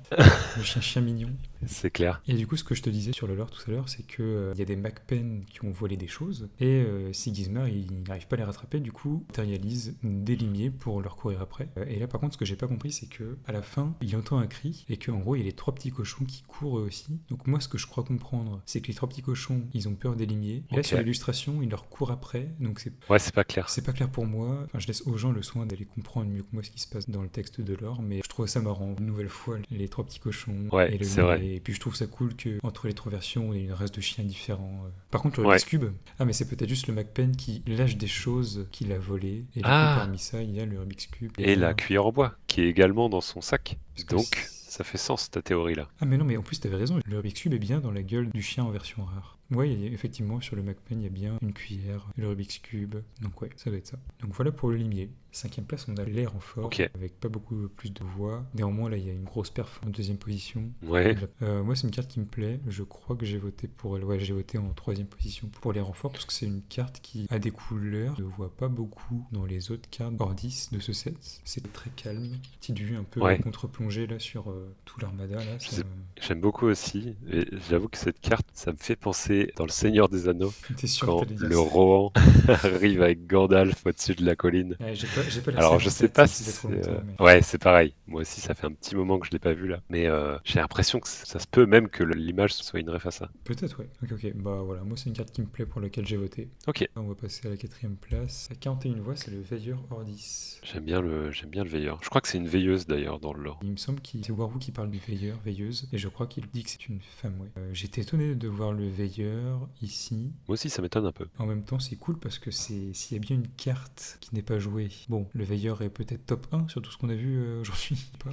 Le chien-chien mignon. c'est clair. Et du coup, ce que je te disais sur le lore tout à l'heure, c'est que il y a des MacPen qui ont volé des choses, et Sigismund, il n'arrive pas à les rattraper, du coup, il matérialise des limiers pour leur courir après. Et là, par contre, ce que j'ai pas compris, c'est que à la fin, il entend un cri, et qu'en gros, il y a les trois petits cochons qui courent eux aussi. Donc moi, ce que je crois comprendre, c'est que les trois petits cochons, ils ont peur des limiers. Et là, Ok. sur l'illustration, ils leur courent après, donc Ouais, c'est pas clair. c'est pas clair pour moi. Enfin, je laisse aux gens le soin d'aller comprendre mieux que moi ce qui se passe dans le texte de lore, mais je trouve ça marrant. Une nouvelle fois, les trois petits cochons Ouais, et le c'est vrai. et puis je trouve ça cool que entre les trois versions, il y ait une race de chiens différents. Par contre, le Ouais. Rubik's Cube, ah mais c'est peut-être juste le MacPen qui lâche des choses qu'il a volées, et du coup Ah, parmi ça, il y a le Rubik's Cube. et la cuillère en bois, qui est également dans son sac. Parce que Donc, ça fait sens, ta théorie là. ah mais non, mais en plus t'avais raison, le Rubik's Cube est bien dans la gueule du chien en version rare. Ouais, effectivement, sur le MacPen, il y a bien une cuillère, le Rubik's Cube. Donc ouais, ça doit être ça. Donc voilà pour le limier. Cinquième place, on a l'air en fort, Ok. avec pas beaucoup plus de voix. Néanmoins, là, il y a une grosse perf en deuxième position. Ouais. Moi, c'est une carte qui me plaît. Je crois que j'ai voté pour elle. Ouais, j'ai voté en troisième position pour les renforts, parce que c'est une carte qui a des couleurs. Je ne vois pas beaucoup dans les autres cartes hors 10 de ce set. C'est très calme. Petite vue un peu Ouais. contre-plongée là sur tout l'armada. Là, Je ça sais- J'aime beaucoup aussi, et j'avoue que cette carte, ça me fait penser dans Le Seigneur des Anneaux, T'es sûr quand que t'allais dire le ça? Rohan arrive avec Gandalf au-dessus de la colline. Ouais, j'ai pas la Alors scène je en sais tête, pas ça si fait trop c'est... longtemps, mais... Ouais, c'est pareil. Moi aussi, ça fait un petit moment que je l'ai pas vu là. Mais j'ai l'impression que ça se peut même que l'image soit une ref à ça. Peut-être, ouais. Ok. Bah voilà, moi c'est une carte qui me plaît pour laquelle j'ai voté. Ok, On va passer à la quatrième place. À 41 voix, c'est le Veilleur hors 10. j'aime bien le veilleur. Je crois que c'est une veilleuse d'ailleurs dans le lore. Il me semble que c'est Warou qui parle du Veilleur, veilleuse, et je crois qu'il dit que c'est une femme, ouais. J'étais étonné de voir le Veilleur ici. Moi aussi, ça m'étonne un peu. En même temps, c'est cool parce que s'il y a bien une carte qui n'est pas jouée, bon, le Veilleur est peut-être top 1 sur tout ce qu'on a vu aujourd'hui. Pas.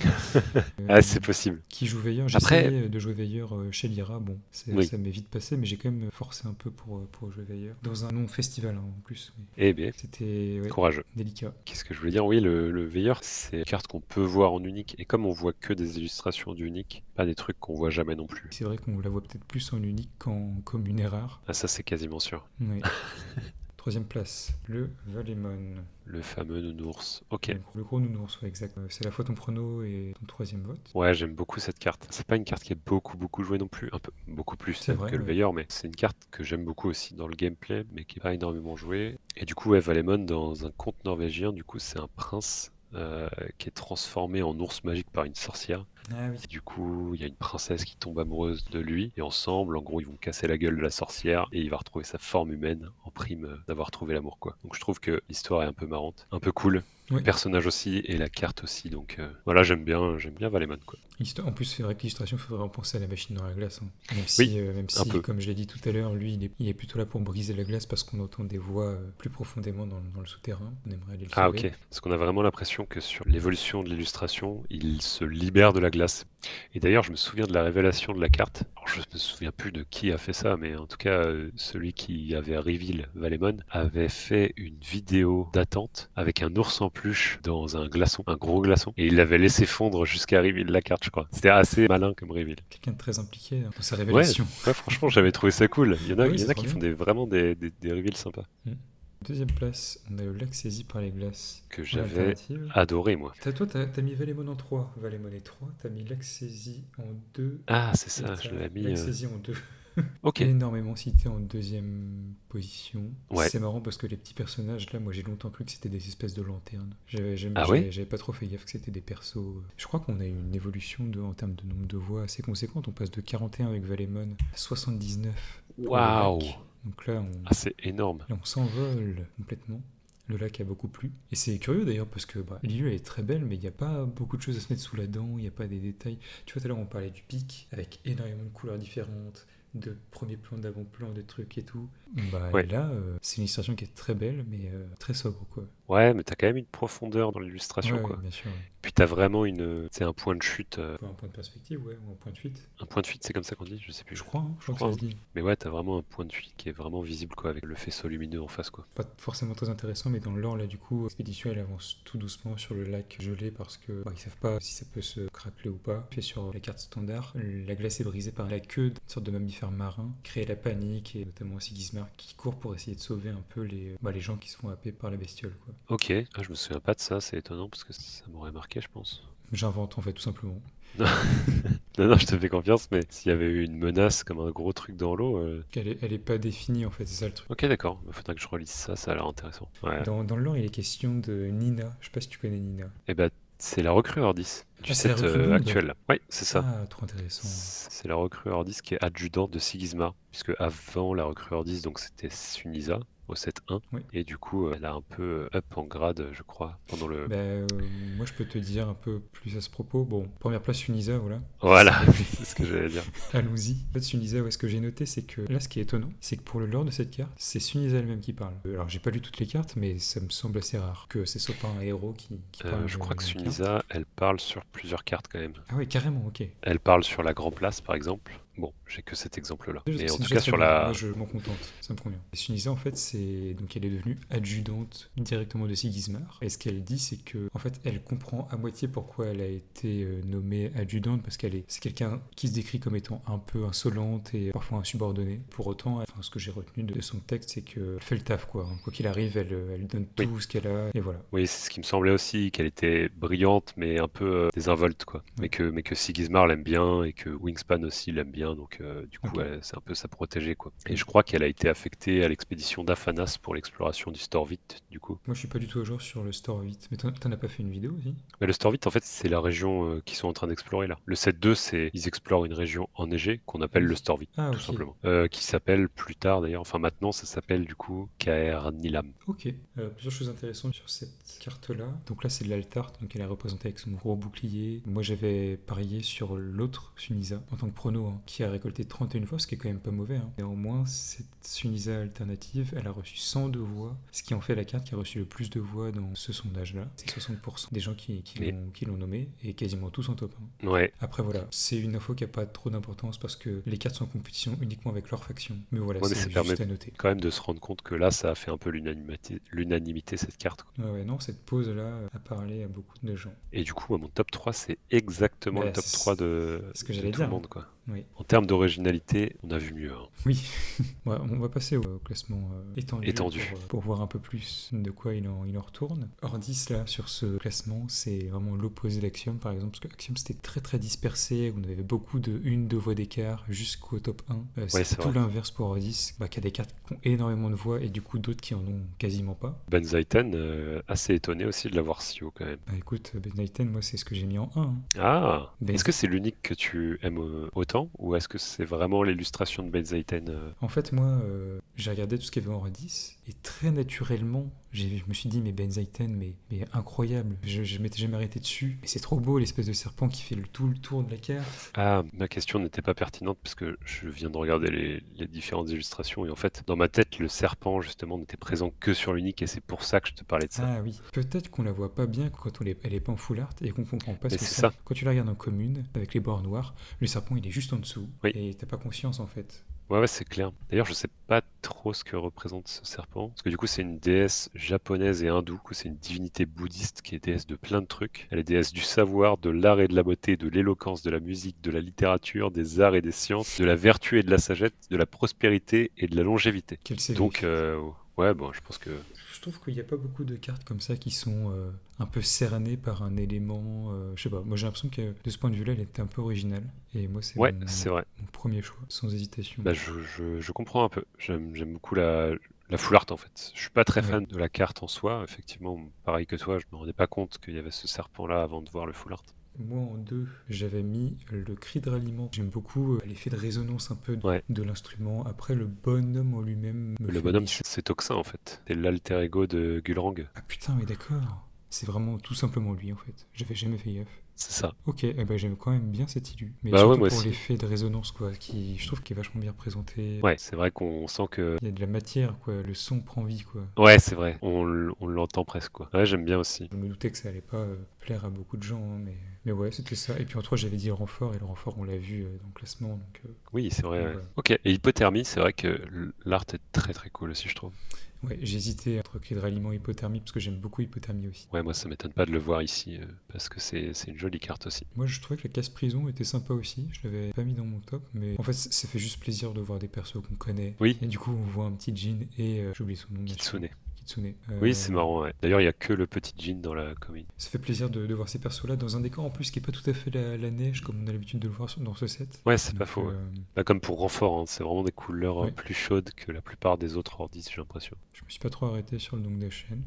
Ah, c'est possible. Qui joue Veilleur? J'ai Après- essayé de jouer Veilleur chez Lyra, bon, Oui. ça m'est vite passé, mais j'ai quand même forcé un peu pour jouer Veilleur. Dans un nom festival, hein, en plus. Mais Eh bien, c'était ouais, courageux. délicat. Qu'est-ce que je voulais dire? Oui, le veilleur, c'est une carte qu'on peut voir en unique. Et comme on voit que des illustrations d'unique, pas des trucs qu'on voit jamais non plus. C'est vrai qu'on la voit peut-être plus en unique qu'en commune et rare. Ah, ça, c'est quasiment sûr. Ouais. Troisième place, le Valemon. Le fameux nounours. Ok. Le gros nounours, ouais, exact. C'est à la fois ton prono et ton troisième vote. Ouais, j'aime beaucoup cette carte. C'est pas une carte qui est beaucoup jouée non plus. Un peu, beaucoup plus C'est même vrai, que le ouais. veilleur, mais c'est une carte que j'aime beaucoup aussi dans le gameplay, mais qui est pas énormément jouée. Et du coup, ouais, Valemon, dans un conte norvégien, du coup, c'est un prince qui est transformé en ours magique par une sorcière. Ah oui. Du coup, il y a une princesse qui tombe amoureuse de lui, et ensemble, en gros, ils vont casser la gueule de la sorcière, et il va retrouver sa forme humaine, en prime d'avoir trouvé l'amour, quoi. Donc je trouve que l'histoire est un peu marrante, un peu cool. Oui. Le personnage aussi, et la carte aussi, donc voilà, j'aime bien Valemon, quoi. En plus, c'est vrai que l'illustration, il faudrait vraiment penser à la machine dans la glace. Hein. Même si peu. comme je l'ai dit tout à l'heure, lui, il est plutôt là pour briser la glace parce qu'on entend des voix plus profondément dans le souterrain. On aimerait aller le Ah sauver. ok, parce qu'on a vraiment l'impression que sur l'évolution de l'illustration, il se libère de la glace. Et d'ailleurs, je me souviens de la révélation de la carte. Alors, je me souviens plus de qui a fait ça, mais en tout cas, celui qui avait reveal Valemon avait fait une vidéo d'attente avec un ours en peluche dans un glaçon, un gros glaçon, et il l'avait laissé fondre jusqu'à reveal la carte, je crois. C'était assez malin comme reveal. Quelqu'un de très impliqué dans sa Ouais, révélation. ouais, franchement, j'avais trouvé ça cool. Il y en a, Oui, il y en c'est a trop qui bien. font vraiment des reveals sympas, Deuxième place, on a le lac saisi par les glaces. que En j'avais alternative. adoré, moi. Toi, t'as mis Valemon en 3. Valemon est 3. T'as mis lac saisi en 2. Ah, c'est Et ça, je t'as l'ai mis... lac saisi en 2. Ok, Énormément cité en deuxième position. Ouais. C'est marrant parce que les petits personnages, là, moi j'ai longtemps cru que c'était des espèces de lanternes. Ah ouais J'avais pas trop fait gaffe que c'était des persos. Je crois qu'on a eu une évolution en termes de nombre de voix assez conséquente. On passe de 41 avec Valemon à 79. pour le waouh. lac. Donc là, Ah, c'est énorme. on s'envole complètement. Le lac a beaucoup plu. Et c'est curieux d'ailleurs parce que l'île est très belle, mais il n'y a pas beaucoup de choses à se mettre sous la dent, il n'y a pas des détails. Tu vois, tout à l'heure on parlait du pic avec énormément de couleurs différentes, de premier plan, d'avant-plan, de trucs et tout. Ouais. Là, c'est une illustration qui est très belle, mais très sobre, quoi. Ouais, mais t'as quand même une profondeur dans l'illustration, Ouais, quoi. bien sûr. Ouais. Puis t'as vraiment un point de chute. Un point de perspective, ouais, ou un point de fuite. Un point de fuite, c'est comme ça qu'on dit? Je sais plus. Je crois, hein, je crois crois, que ça se dit. Mais ouais, t'as vraiment un point de fuite qui est vraiment visible, quoi, avec le faisceau lumineux en face, quoi. Pas forcément très intéressant, mais dans le lore, là, du coup, l'expédition, elle avance tout doucement sur le lac gelé parce que ils savent pas si ça peut se craqueler ou pas. Puis sur la carte standard, la glace est brisée par la queue d'une sorte de mammifère faire marin, créer la panique, et notamment Sigismund qui court pour essayer de sauver un peu les gens qui se font happer par la bestiole, quoi. Ok, ah, je me souviens pas de ça, c'est étonnant parce que ça m'aurait marqué, je pense. J'invente en fait tout simplement. Non, non, non, je te fais confiance, mais s'il y avait eu une menace comme un gros truc dans l'eau. Elle est pas définie en fait, c'est ça le truc. Ok, d'accord, il faudra que je relise ça, ça a l'air intéressant. Ouais. Dans le lore, il est question de Nina. Je sais pas si tu connais Nina. Et bah, c'est la recrue Ordis du Ah, c'est la set recrue blonde. actuel. Oui, c'est ça. Ah, trop intéressant. C'est la recrue Ordis qui est adjudante de Sigismund, puisque avant la recrue Ordis, donc c'était Sunisa au set 1, Oui. et du coup, elle a un peu up en grade, je crois, pendant le. Bah, moi, je peux te dire un peu plus à ce propos. Bon, première place, Sunisa, voilà. Voilà, c'est ce que j'allais dire. Allons-y. En fait, Sunisa, ouais, ce que j'ai noté, c'est que là, ce qui est étonnant, c'est que pour le lore de cette carte, c'est Sunisa elle-même qui parle. Alors, j'ai pas lu toutes les cartes, mais ça me semble assez rare que ce soit pas un héros qui parle. Je crois que de la carte. Sunisa, elle parle sur plusieurs cartes quand même. Ah oui, carrément, ok. Elle parle sur la Grand Place, par exemple. Bon, j'ai que cet exemple-là. Mais en C'est tout déjà cas, très sur bien. la. Moi, je m'en contente, ça me convient. Et Sunisa, en fait, donc elle est devenue adjudante directement de Sigismund. Et ce qu'elle dit, c'est que, en fait, elle comprend à moitié pourquoi elle a été nommée adjudante, parce c'est quelqu'un qui se décrit comme étant un peu insolente et parfois insubordonnée. Pour autant, ce que j'ai retenu de son texte, c'est qu'elle fait le taf, quoi. Quoi qu'il arrive, elle donne Oui. tout ce qu'elle a, et voilà. Oui, c'est ce qui me semblait aussi, qu'elle était brillante, mais un peu désinvolte, quoi. Ouais. Mais que Sigismund l'aime bien, et que Wingspan aussi l'aime bien, donc du coup, Ok. c'est un peu sa protégée, quoi. Et je crois qu'elle a été affectée à l'expédition d'Aphanas pour l'exploration du Storvit, du coup. Moi, je suis pas du tout à jour sur le Store 8, mais t'en as pas fait une vidéo aussi? Mais le Storvit, en fait, c'est la région qu'ils sont en train d'explorer, là. Le set 2, ils explorent une région enneigée qu'on appelle Oui. le Storvit, Ah, tout ok. simplement. Qui s'appelle plus tard, d'ailleurs, enfin maintenant, ça s'appelle, du coup, Kaer Nilam. Ok, plusieurs choses intéressantes sur cette carte-là. Donc là, c'est de l'Altar, donc elle est représentée avec son gros bouclier. Moi, j'avais parié sur l'autre Sunisa, en tant que prono, hein, qui a récolté 31 voix, ce qui est quand même pas mauvais. Hein. Néanmoins, cette Sunisa alternative, elle a reçu 102 voix, ce qui en fait la carte qui a reçu le plus de voix dans ce sondage-là. C'est 60% des gens qui l'ont nommé, et quasiment tous en top 1. Ouais, Après, voilà, c'est une info qui n'a pas trop d'importance parce que les cartes sont en compétition uniquement avec leur faction. Mais voilà, ouais, mais ça c'est permet juste à noter. quand même de se rendre compte que là, ça a fait un peu l'unanimité cette carte, quoi. Ouais, non, cette pause-là a parlé à beaucoup de gens. Et du coup, moi, mon top 3, c'est exactement Bah, le top 3 de c'est ce que de j'allais tout le dire. monde, quoi. Oui. En termes d'originalité, on a vu mieux, hein. Oui. Ouais, on va passer au classement étendu. Étendu. Pour voir un peu plus de quoi il en retourne. Ordis, là, sur ce classement, c'est vraiment l'opposé d'Axiom, par exemple, parce que Axiom, c'était très très dispersé. On avait beaucoup de 1-2 voix d'écart jusqu'au top 1. Ouais, c'est c'est tout vrai. l'inverse pour Ordis, qui a des cartes qui ont énormément de voix et du coup d'autres qui en ont quasiment pas. Ben Zaiten, assez étonné aussi de l'avoir si haut, quand même. Bah écoute, Ben Knighten, moi, c'est ce que j'ai mis en 1. Hein. Ah! Ben- Est-ce que c'est l'unique que tu aimes autant, ou est-ce que c'est vraiment l'illustration de Ben Zaiten En fait, moi, j'ai regardé tout ce qu'il y avait en Redis, et très naturellement, je me suis dit, mais Ben Zaiten, mais incroyable. Je m'étais jamais arrêté dessus. Et c'est trop beau, l'espèce de serpent qui fait tout le tour de la carte. Ah, ma question n'était pas pertinente parce que je viens de regarder les différentes illustrations et en fait, dans ma tête, le serpent justement n'était présent que sur l'unique et c'est pour ça que je te parlais de ça. Ah oui, peut-être qu'on la voit pas bien quand elle est pas en full art et qu'on comprend pas ce Mais que c'est c'est. ça. Quand tu la regardes en commune, avec les bords noirs, le serpent il est juste en dessous. Oui. Et t'as pas conscience en fait. Ouais, c'est clair. D'ailleurs, je sais pas trop ce que représente ce serpent. Parce que du coup, c'est une déesse japonaise et hindoue. Du coup, c'est une divinité bouddhiste qui est déesse de plein de trucs. Elle est déesse du savoir, de l'art et de la beauté, de l'éloquence, de la musique, de la littérature, des arts et des sciences, de la vertu et de la sagesse, de la prospérité et de la longévité. Quelle série. Donc, ouais, bon, je pense que... Je trouve qu'il n'y a pas beaucoup de cartes comme ça qui sont un peu cernées par un élément. Je sais pas, moi j'ai l'impression que de ce point de vue-là, elle était un peu originale. Et moi, c'est Ouais, c'est vrai. mon premier choix, sans hésitation. Bah, je comprends un peu. J'aime beaucoup la full art en fait. Je suis pas très fan de la carte en soi. Effectivement, pareil que toi, je me rendais pas compte qu'il y avait ce serpent-là avant de voir le full art. Moi, en 2, j'avais mis le cri de ralliement. J'aime beaucoup l'effet de résonance un peu Ouais. de l'instrument. Après, le bonhomme en lui-même me Le fait bonhomme, biche. c'est Toxin en fait. C'est l'alter ego de Gulrang. Ah putain, mais d'accord. C'est vraiment tout simplement lui en fait. J'avais jamais fait gaffe. C'est ça. Ok, eh ben, j'aime quand même bien cette illu. Mais Bah ouais, surtout moi pour aussi. l'effet de résonance, quoi, qui, je trouve qu'il est vachement bien représenté. Ouais, c'est vrai qu'on sent que... Il y a de la matière, quoi. Le son prend vie, quoi. Ouais, c'est vrai. On l'entend presque quoi. Ouais, j'aime bien aussi. Je me doutais que ça allait pas plaire à beaucoup de gens, hein, mais ouais, c'était ça. Et puis en 3, j'avais dit le renfort, et le renfort, on l'a vu dans le classement. Donc, Oui, c'est vrai. donc Ouais. voilà. Ok, et hypothermie, c'est vrai que l'art est très très cool aussi, je trouve. Ouais, j'ai hésité entre cri de ralliement et hypothermie, parce que j'aime beaucoup hypothermie aussi. Ouais, moi ça m'étonne pas de le voir ici, parce que c'est une jolie carte aussi. Moi, je trouvais que la casse-prison était sympa aussi. Je l'avais pas mis dans mon top, mais en fait, ça fait juste plaisir de voir des persos qu'on connaît. Oui, Et du coup, on voit un petit Jin et j'ai oublié son nom, bien sûr. Kitsune. Kitsune. Oui, c'est marrant, ouais. D'ailleurs, il y a que le petit Jin dans la commune. Ça fait plaisir de voir ces persos-là dans un décor en plus qui est pas tout à fait la neige comme on a l'habitude de le voir dans ce set. Ouais, c'est pas Donc, faux. Ouais. Bah, comme pour renfort, hein, c'est vraiment des couleurs ouais, plus chaudes que la plupart des autres Ordis, j'ai l'impression. je me suis pas trop arrêté sur le Dong Dachen,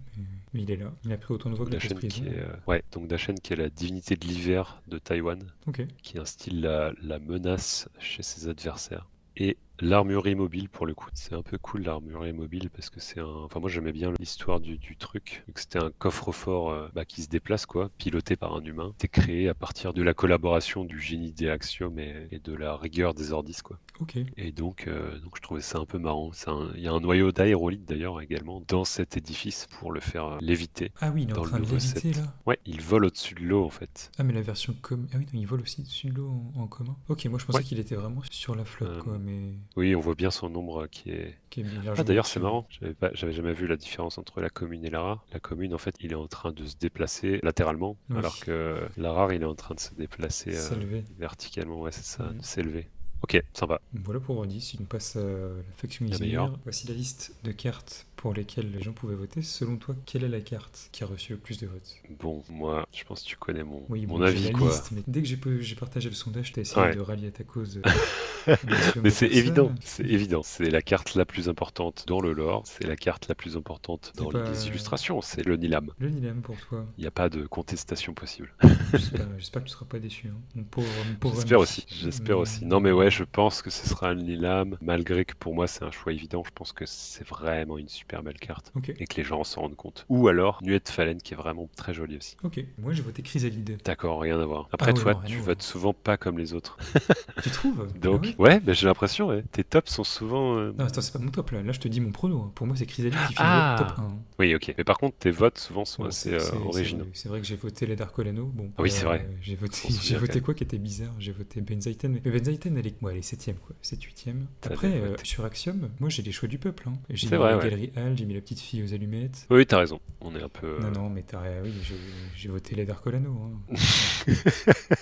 mais il est là. Il a pris autant de voix Donc que la Dachen casse-prison. qui est, ouais, donc Dachen qui est la divinité de l'hiver de Taïwan, Ok. qui instille la menace chez ses adversaires. Et l'armurerie mobile pour le coup. C'est un peu cool l'armurerie mobile parce que c'est un. Enfin, moi j'aimais bien l'histoire du truc. Donc, c'était un coffre-fort qui se déplace, quoi, piloté par un humain. C'était créé à partir de la collaboration du génie des Axiom et de la rigueur des Ordis, quoi. Ok. Et donc je trouvais ça un peu marrant. Il y a un noyau d'aérolite d'ailleurs également dans cet édifice pour le faire léviter Ah oui, il est en dans le train de nouveau léviter set. là. Ouais, il vole au-dessus de l'eau en fait. Ah mais la version Ah oui, non, il vole aussi dessus de l'eau en commun. Ok, moi je pensais Ouais. qu'il était vraiment sur la flotte Euh, quoi, mais oui, on voit bien son ombre qui est. bien Ah largement d'ailleurs c'est au-dessus. marrant, j'avais jamais vu la différence entre la commune et la rare. La commune en fait il est en train de se déplacer latéralement, Oui, alors que la rare il est en train de se déplacer s'élever. verticalement, ouais c'est ça, Mhm. de s'élever. Ok, sympa. Voilà pour Rodis, si on passe à la faction La meilleure. Izmir. Voici la liste de cartes pour lesquelles les gens pouvaient voter. Selon toi, quelle est la carte qui a reçu le plus de votes? Bon, moi je pense que tu connais mon, Oui, mon bon, j'ai avis la quoi. liste, mais dès que j'ai partagé le sondage, t'as essayé Ouais. de rallier à ta cause un maximum Mais de c'est évident, personnes. c'est évident. C'est la carte la plus importante dans le lore, c'est la carte la plus importante C'est dans pas les illustrations, c'est le Nilam. le Nilam pour toi. Il n'y a pas de contestation possible. J'espère que tu seras pas déçu, hein, mon pauvre J'espère ami. aussi, j'espère Mais, aussi. Non mais ouais, je pense que ce sera le Nilam, malgré que pour moi c'est un choix évident, je pense que c'est vraiment une super belle carte. ok, Et que les gens s'en rendent compte. Ou alors, Nuée de Fallen qui est vraiment très jolie aussi. ok. Moi j'ai voté Chrysalide. D'accord, rien à voir. Ah Après ouais, toi, non, rien tu à voir. votes souvent pas comme les autres. Tu trouves? Ah Donc, ouais? ouais, j'ai l'impression, ouais. Tes tops sont souvent... Non, attends, c'est pas mon top là. Là, je te dis mon prono, hein. Pour moi, c'est Chrysalide qui finit top Ah 1, hein. Oui, ok. Mais par contre, tes votes souvent sont Bon, assez originaux. c'est vrai que j'ai voté les Darkolano. Bon, Ah oui, c'est vrai. j'ai voté, On se j'ai souvient, voté quand même. quoi qui était bizarre? J'ai voté Benzaiten. Mais Benzaiten, elle est 7ème, quoi. 7-8ème. T'as Après, bien voté. sur Axiom, moi, j'ai les choix du peuple, hein. J'ai C'est mis vrai, la ouais. galerie Hall, j'ai mis la petite fille aux allumettes. Oui, t'as raison. On est un peu... Non, non, mais oui, j'ai voté les Darkolano, hein.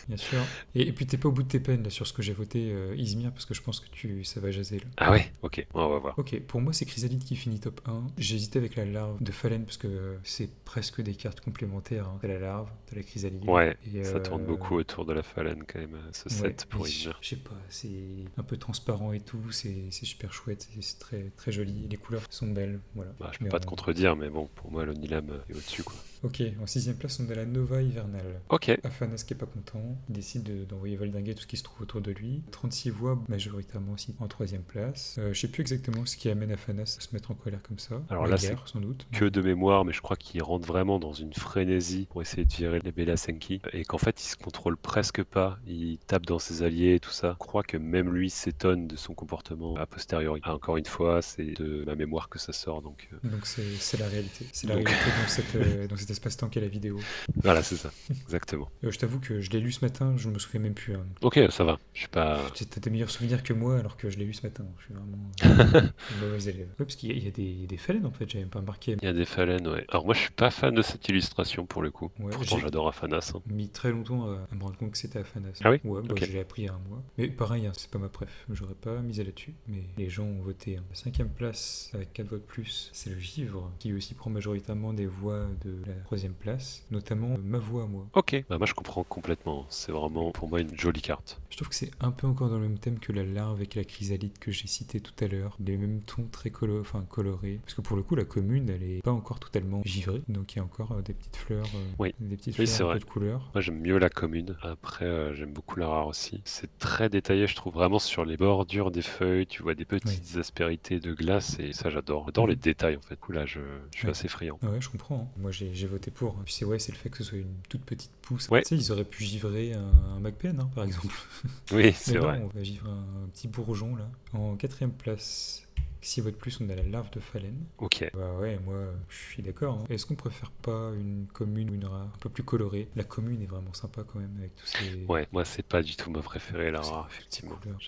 Bien sûr. Et puis, t'es pas au bout de tes peines, là, sur ce que j'ai voté Izmir, parce que je pense que ça va jaser, là. Ah ouais, ok. On va voir. Ok, pour moi c'est Chrysalide qui finit top 1. J'ai hésité avec la larve de Fallen parce que c'est presque des cartes complémentaires, hein. T'as la larve, t'as la Chrysalide. Ouais, Et, ça tourne beaucoup autour de la Fallen quand même, ce ouais, set pour et Izmir. je sais pas, c'est un peu transparent et tout, c'est super chouette, c'est très, très joli, les couleurs sont belles, voilà. Bah, je peux Mais pas te contredire, mais bon, pour moi, le Nilam est au-dessus, quoi. Ok, en 6ème place on a la Nova Hivernale. Ok. Afanas qui est pas content, il décide d'envoyer valdinguer tout ce qui se trouve autour de lui. 36 voix majoritairement aussi en 3ème place. Je sais plus exactement ce qui amène Afanas à se mettre en colère comme ça. Alors La là, guerre, sans doute. Que de mémoire, mais je crois qu'il rentre vraiment dans une frénésie pour essayer de virer les Bella Senki, et qu'en fait, il se contrôle presque pas, il tape dans ses alliés et tout ça. Je crois que même lui s'étonne de son comportement a posteriori. Ah, encore une fois, c'est de ma mémoire que ça sort, donc... Donc c'est la réalité. C'est la Donc- réalité dans cet espace-temps qu'est la vidéo. Voilà, c'est ça, exactement. Je t'avoue que je l'ai lu ce matin, je me souviens même plus, hein. Ok, ça va, je suis pas... T'as des meilleurs souvenirs que moi alors que je l'ai lu ce matin. Je suis vraiment un mauvais élève. Ouais, parce qu'il y a des Fallen en fait, j'avais même pas remarqué. Il y a des Fallen, ouais. Alors moi, je suis pas fan de cette illustration, pour le coup. Ouais, Pourtant, j'ai j'adore Afanas, hein. mis très longtemps à me rendre compte que c'était Afanas. Ah oui Ouais, bah, Ok. je l'ai appris il y a un mois. Mais pareil, hein, c'est pas ma préf. J'aurais pas misé là-dessus. Mais les gens ont voté, hein. La 5ème place, avec 4 votes plus, c'est le Givre, qui aussi prend majoritairement des voix de la 3ème place, notamment ma voix à moi. Ok, bah moi je comprends complètement. C'est vraiment pour moi une jolie carte. Je trouve que c'est un peu encore dans le même thème que la larve avec la chrysalide que j'ai cité tout à l'heure. Les mêmes tons très colorés. Parce que pour le coup, la commune, elle est pas encore totalement givrée. Donc il y a encore des petites fleurs, Oui. des petites Oui, fleurs c'est un vrai. peu de couleur. Moi j'aime mieux la commune. Après, j'aime beaucoup la rare aussi. C'est très détaillé, je trouve, vraiment sur les bordures des feuilles. Tu vois des petites aspérités de glace et ça j'adore. J'adore les détails en fait. Du coup, là, je suis Ouais. assez friand. Ah ouais, je comprends, hein. Moi, j'ai voté pour, hein. Puis c'est le fait que ce soit une toute petite pousse. Ouais. Tu sais, ils auraient pu givrer un MacPen, hein, par exemple. Oui, c'est Mais non, vrai. on va givrer un petit bourgeon, là. En 4ème place, 6 voix de plus, on a la larve de phalène. Ok. Bah ouais, moi je suis d'accord. Est-ce qu'on préfère pas une commune ou une rare un peu plus colorée? La commune est vraiment sympa quand même avec tous ces, Ouais, moi c'est pas du tout ma préférée, la tous ces- rare, toutes ces effectivement. couleurs.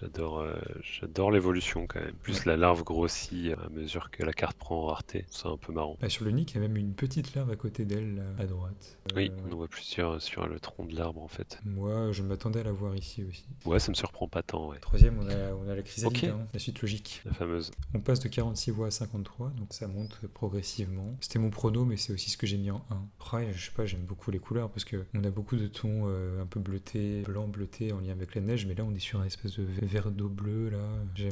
J'adore l'évolution quand même. Plus Ouais. la larve grossit à mesure que la carte prend en rareté. C'est un peu marrant. Bah, sur le Nick, il y a même une petite larve à côté d'elle, là, à droite. Oui, on Ouais. en voit plusieurs sur le tronc de l'arbre en fait. Moi, je m'attendais à la voir ici aussi. Ouais, ça me surprend pas tant, ouais. Troisième, on a la chrysalide, Ok, hein, la suite logique. la fameuse. On passe de 46 voix à 53, donc ça monte progressivement. C'était mon prono, mais c'est aussi ce que j'ai mis en 1. Après, je sais pas, j'aime beaucoup les couleurs parce que on a beaucoup de tons un peu bleutés, blanc bleuté en lien avec la neige, mais là on est sur une espèce de vert d'eau bleu là.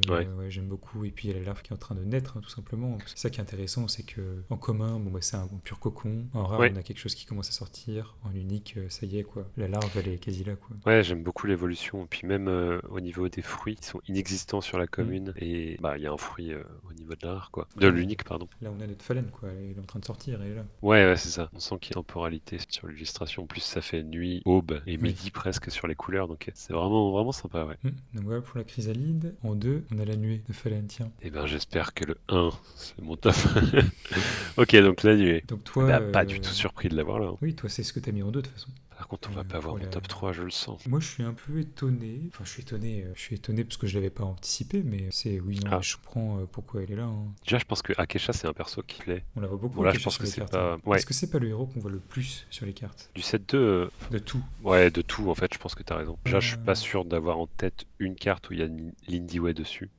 Ouais. Ouais, j'aime beaucoup. Et puis il y a la larve qui est en train de naître, hein, tout simplement. C'est ça qui est intéressant, c'est que en commun, bon bah c'est un pur cocon. En rare, Ouais. on a quelque chose qui commence à sortir. En unique, ça y est quoi. La larve, elle est quasi là quoi. Ouais, j'aime beaucoup l'évolution. Et puis même au niveau des fruits, ils sont inexistants sur la commune. Et bah, il y a un fruit au niveau de la rare, quoi. De l'unique, pardon. Là, on a notre phalène quoi. Elle est en train de sortir, elle est là. Ouais, c'est ça. On sent qu'il y a une temporalité sur l'illustration. En plus, ça fait nuit, aube et Oui. midi presque sur les couleurs. Donc, c'est vraiment sympa, ouais. Donc voilà pour la chrysalide. En 2, on a la nuée de phalène, tiens. Et ben, j'espère que le 1, c'est mon top. Ok, donc la nuée. Donc toi, Bah, pas du tout surpris de l'avoir là, hein. oui, toi, c'est ce que t'as mis en 2 de toute façon. Par contre, on va pas avoir pour mon la- top 3, je le sens. Moi, je suis un peu étonné. Enfin, je suis étonné parce que je l'avais pas anticipé, mais c'est oui, non, Ah. mais je comprends pourquoi elle est là, hein. Déjà, je pense que Akesha, c'est un perso qui plaît. On la voit beaucoup. Bon, là, je Akesha, pense sur que les c'est cartes, pas- hein. ouais. Est-ce que c'est pas le héros qu'on voit le plus sur les cartes Du set 2, de tout? ouais, de tout, en fait, je pense que t'as raison. Déjà, je suis Euh. pas sûr d'avoir en tête une carte où il y a Lindy Way dessus.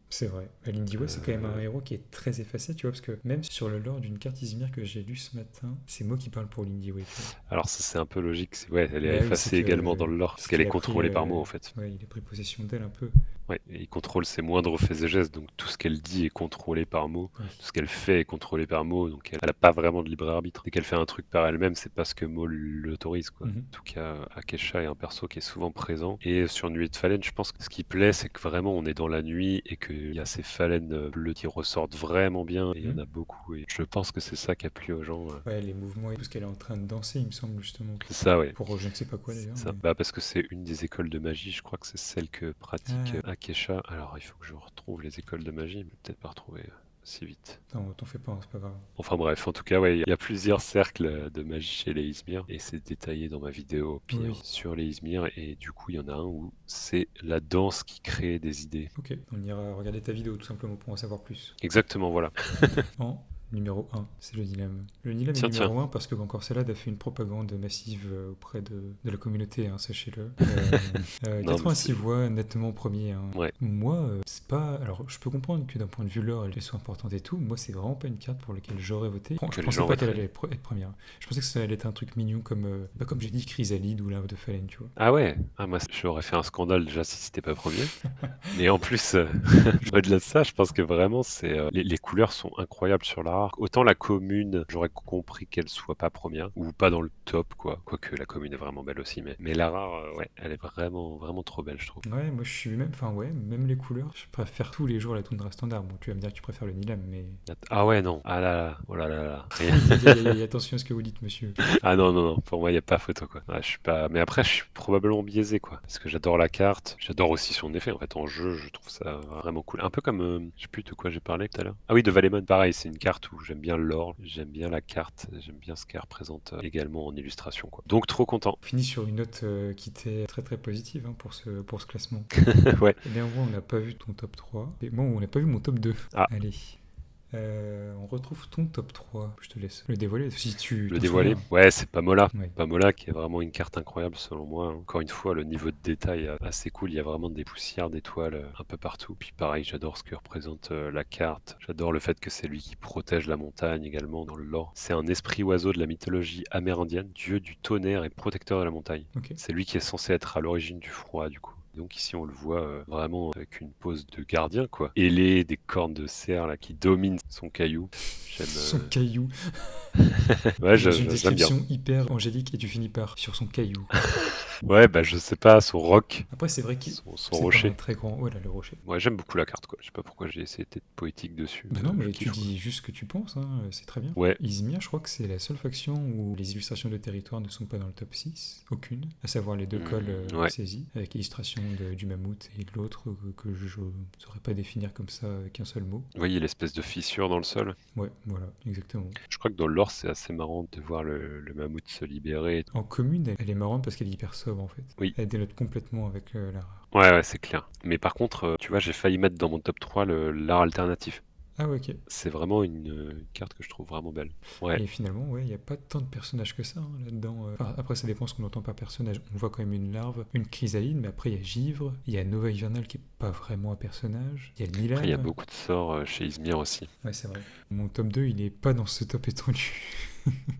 C'est vrai. Lindy Way, c'est quand même un héros qui est très effacé, tu vois, parce que même sur le lore d'une carte Izmir que j'ai lu ce matin, c'est moi qui parle pour Lindy Way, tu vois. Alors, ça, c'est un peu logique. Ouais, elle est Bah oui, effacée c'est que- également dans le lore, parce qu'elle est qu'il a contrôlée pris, par Mo, en fait. Ouais, il a pris possession d'elle un peu. Ouais, et il contrôle ses moindres faits et gestes, donc tout ce qu'elle dit est contrôlé par Mo, Ouais. tout ce qu'elle fait est contrôlé par Mo, donc elle n'a pas vraiment de libre arbitre. Dès qu'elle fait un truc par elle-même, c'est parce que Mo l'autorise, quoi. Mhm. En tout cas, Akesha est un perso qui est souvent présent. Et sur Nuée de Phalène, je pense que ce qui plaît, c'est que vraiment on est dans la nuit et qu'il y a ces phalènes bleues qui ressortent vraiment bien, et il y en a beaucoup. Et je pense que c'est ça qui a plu aux gens. Ouais, les mouvements, parce qu'elle est en train de danser, il me semble, justement. C'est ça, ouais. Pour je ne sais pas quoi d'ailleurs. Ça. mais- Bah, parce que c'est une des écoles de magie, je crois que c'est celle que pratique Ah. Akesha. Alors il faut que je retrouve les écoles de magie, mais peut-être pas retrouver si vite. Non, t'en fais pas, hein, c'est pas grave. Enfin bref, en tout cas, ouais, il y a plusieurs cercles de magie chez les Izmir, et c'est détaillé dans ma vidéo pire Oui. sur les Izmir, et du coup il y en a un où c'est la danse qui crée des idées. Ok, on ira regarder ta vidéo tout simplement pour en savoir plus. Exactement, voilà. En numéro 1, c'est le dilemme. Le dilemme Tiens, est numéro 1 parce que encore Salade a fait une propagande massive auprès de la communauté, hein, sachez-le. Non, 86 mais voix, nettement premier, hein. Ouais. Moi, c'est pas. Alors, je peux comprendre que d'un point de vue lore, elle soit importante et tout. Moi, c'est vraiment pas une carte pour laquelle j'aurais voté. Je les pensais gens pas qu'elle voteraient. allait être première. Je pensais que ça allait être un truc mignon comme, comme j'ai dit, Chrysalide ou Larve de Phalène, tu vois. Ah ouais, ah, moi j'aurais fait un scandale déjà si c'était pas premier. Mais en plus, au-delà de ça, je pense que vraiment les couleurs sont incroyables sur la rare. Autant la commune, j'aurais compris qu'elle soit pas première ou pas dans le top, quoi. Quoique la commune est vraiment belle aussi, mais la rare, ouais, elle est vraiment trop belle, je trouve. Ouais, moi je suis même. Enfin, ouais, même les couleurs. Je préfère tous les jours la toundra standard. Bon, tu vas me dire que tu préfères le Nilam, mais. Ah ouais, non. Ah là là, oh là là là. Attention à ce que vous dites, monsieur. Ah non, pour moi, il n'y a pas photo, quoi. Ah, je suis pas... Mais après, je suis probablement biaisé, quoi. Parce que j'adore la carte, j'adore aussi son effet, en fait, en jeu, je trouve ça vraiment cool. Un peu comme, je sais plus de quoi j'ai parlé tout à l'heure. Ah oui, de Valemon, pareil, c'est une carte où j'aime bien l'or, j'aime bien la carte, j'aime bien ce qu'elle représente également en illustration, quoi. Donc, trop content. On finit sur une note qui était très très positive hein, pour ce classement. Ouais. Eh bien, moi, on n'a pas vu ton top 3. Et moi, on n'a pas vu mon top 2. Ah. Allez. On retrouve ton top 3. Je te laisse le dévoiler si tu Le t'en dévoiler. souviens. Ouais, c'est Pamola. Ouais. Pamola qui est vraiment une carte incroyable selon moi. Encore une fois, le niveau de détail est assez cool. Il y a vraiment des poussières d'étoiles un peu partout. Puis pareil, j'adore ce que représente la carte. J'adore le fait que c'est lui qui protège la montagne également dans le lore. C'est un esprit oiseau de la mythologie amérindienne, dieu du tonnerre et protecteur de la montagne. Ok. C'est lui qui est censé être à l'origine du froid du coup. Donc ici on le voit vraiment avec une pose de gardien quoi. Ailé, des cornes de cerf là qui dominent son caillou. J'aime. Son caillou. Ouais, Dans une j'aime bien. description hyper angélique et tu finis par sur son caillou. Ouais, bah je sais pas, son roc, Après, c'est vrai que son c'est pas un rocher. très grand. Voilà, le rocher. Ouais, j'aime beaucoup la carte, quoi. Je sais pas pourquoi j'ai essayé d'être poétique dessus, Bah mais non, je mais tu kiffe, quoi. dis juste ce que tu penses, hein, c'est très bien. Ouais, Izmir, je crois que c'est la seule faction où les illustrations de territoire ne sont pas dans le top 6. Aucune. À savoir les deux cols ouais. saisis, avec l'illustration du mammouth et de l'autre que je ne saurais pas définir comme ça avec un seul mot. Oui, il y a l'espèce de fissure dans le sol. Ouais, voilà, exactement. Je crois que dans le lore, c'est assez marrant de voir le mammouth se libérer. En commune, elle est marrante parce qu'elle est hyper sobre en fait. Oui, Elle dénote complètement avec la rare. ouais, c'est clair. Mais par contre, tu vois, j'ai failli mettre dans mon top 3 l'art alternatif. Ah ouais, ok. C'est vraiment une carte que je trouve vraiment belle. Ouais, Et finalement, ouais, il n'y a pas tant de personnages que ça hein, là-dedans. Enfin, après, ça dépend ce qu'on entend par personnage. On voit quand même une larve, une chrysalide, mais après, il y a Givre, il y a Nova Hivernal qui est pas vraiment un personnage, il y a après, il y a Nilab. beaucoup de sorts chez Izmir aussi. Ouais, c'est vrai. Mon top 2, il est pas dans ce top étendu.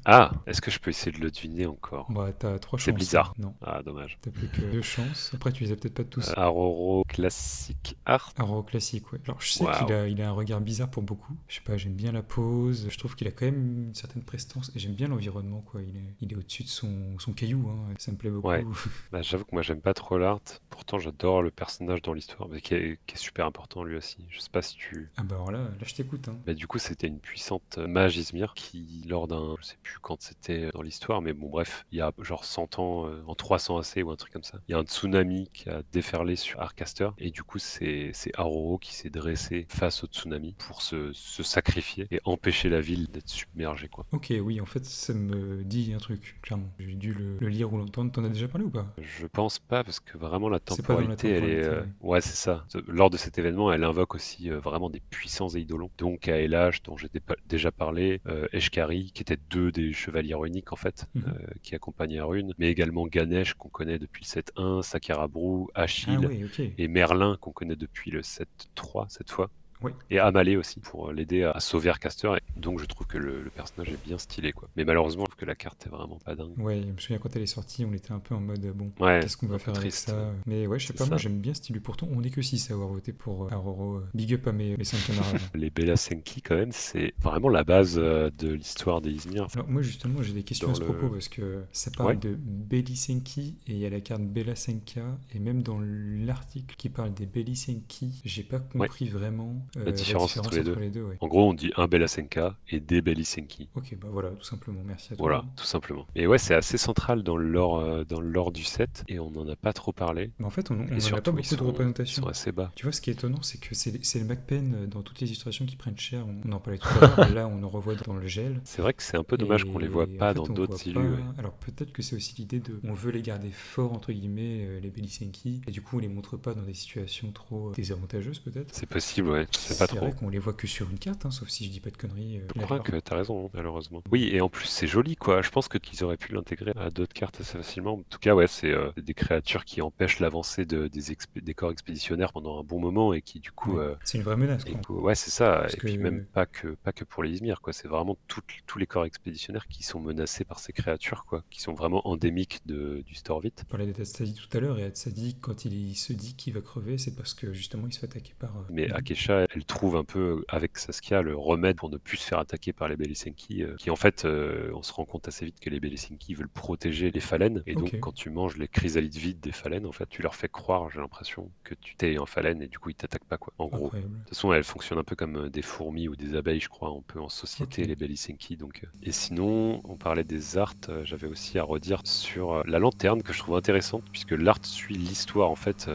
Ah, est-ce que je peux essayer de le deviner encore? Bah, t'as 3 C'est chances. Hein. Blizzard. Non, Ah, dommage. t'as plus que 2 chances. Après, tu les as peut-être pas tous. Aroro Classic Art. Arrow classique, ouais. Alors, je sais Waouh. il a un regard bizarre pour beaucoup. Je sais pas, j'aime bien la pose. Je trouve qu'il a quand même une certaine prestance. Et j'aime bien l'environnement, quoi. Il est au-dessus de son caillou, hein. Ça me plaît Ouais. beaucoup. Bah, j'avoue que moi, j'aime pas trop l'art. Pourtant, j'adore le personnage dans l'histoire, mais qui est super important lui aussi. Je sais pas si tu. Ah bah alors là, je t'écoute, hein. Bah, du coup, c'était une puissante mage Izmir qui, lors d'un, je sais plus quand c'était dans l'histoire, mais bon, bref, il y a genre 100 ans, en 300 AC ou un truc comme ça, il y a un tsunami qui a déferlé sur Arcaster, et du coup, c'est Aroro qui s'est dressé face au tsunami pour se sacrifier et empêcher la ville d'être submergée, quoi. Ok, oui, en fait, ça me dit un truc, clairement. J'ai dû le lire ou l'entendre. T'en as déjà parlé ou pas? Je pense pas, parce que vraiment la C'est pas dans la temporalité, elle est. temporalité, ouais. Ouais, c'est ça. Lors de cet événement, elle invoque aussi vraiment des puissants eidolons. Donc Aelach, dont j'ai déjà parlé, Eshkari, qui étaient deux des chevaliers runiques en fait, Mhm. qui accompagnaient Rune, mais également Ganesh, qu'on connaît depuis le 7-1, Sakarabru, Ah Achille, ouais, ok. et Merlin, qu'on connaît depuis le 7-3 cette fois. Ouais. Et Amalé aussi, pour l'aider à sauver Arcaster. Et donc je trouve que le personnage est bien stylé, quoi. Mais malheureusement, je trouve que la carte est vraiment pas dingue. Ouais, je me souviens quand elle est sortie, on était un peu en mode bon, Ouais, qu'est-ce qu'on un va peu faire avec triste. ça? Mais ouais, je sais C'est pas, moi ça. j'aime bien ce style. Pourtant, on est que 6 à avoir voté pour Aurora. Big up à mes 5 camarades. Les Bella Senki, quand même, c'est vraiment la base de l'histoire des Izmir. Alors moi justement j'ai des questions à Dans ce propos le... parce que ça parle Ouais, de Belisenki et il y a la carte Bella Senka et même dans l'article qui parle des Belisenki, j'ai pas ouais, compris vraiment la la différence entre différence les deux. entre les deux. Ouais. En gros, on dit un Bella Senka et des Belli Senki. Ok, bah voilà, tout simplement, merci à toi. Voilà, Hein. tout simplement. Et ouais, c'est assez central dans le lore du set, et on n'en a pas trop parlé. Mais en fait on Et en a pas surtout, beaucoup de ils sont représentation. assez bas. Tu vois, ce qui est étonnant, c'est que c'est le MacPen dans toutes les illustrations qui prennent cher. On en parlait tout à l'heure, là on en revoit dans le gel. C'est vrai que c'est un peu dommage qu'on les voit Et en pas dans fait, on voit d'autres pas. illus, ouais. Alors peut-être que c'est aussi l'idée de. On veut les garder forts, entre guillemets, les Belisenki, et du coup, on les montre pas dans des situations trop désavantageuses, peut-être. C'est possible, ouais, je sais pas C'est vrai trop. qu'on les voit que sur une carte, hein, sauf si je dis pas de conneries. Je crois que t'as raison, hein, malheureusement. Oui, et en plus, c'est joli, quoi. Je pense que qu'ils auraient pu l'intégrer à d'autres cartes assez facilement. En tout cas, ouais, c'est des créatures qui empêchent l'avancée des corps expéditionnaires pendant un bon moment et qui, du coup, Ouais. C'est une vraie menace, et quoi. ouais, c'est ça. Parce Et puis même que. pas que pour les Izmir, quoi. C'est vraiment tous les corps expéditionnaires qui sont menacés par ces créatures, quoi. Qui sont vraiment endémiques du Storvit. On parlait d'Atsadi tout à l'heure, et Atsadi, quand il se dit qu'il va crever, c'est parce que justement, il se fait attaquer par. Mais Akesha, elle trouve un peu, avec Saskia, le remède pour ne plus se faire attaquer par les Belisenki, qui en fait, on se rend compte assez vite que les Belisenki veulent protéger les phalènes, et donc Ok, quand tu manges les chrysalides vides des phalènes, en fait, tu leur fais croire, j'ai l'impression, que tu t'es un phalène, et du coup, ils t'attaquent pas, quoi, en gros. De incroyable. toute façon, elles fonctionnent un peu comme des fourmis ou des abeilles, je crois, un peu en Ok. société, les Belisenki, donc... Et sinon, on parlait des arts, j'avais aussi à redire sur la lanterne, que je trouve intéressante, puisque l'art suit l'histoire, en fait,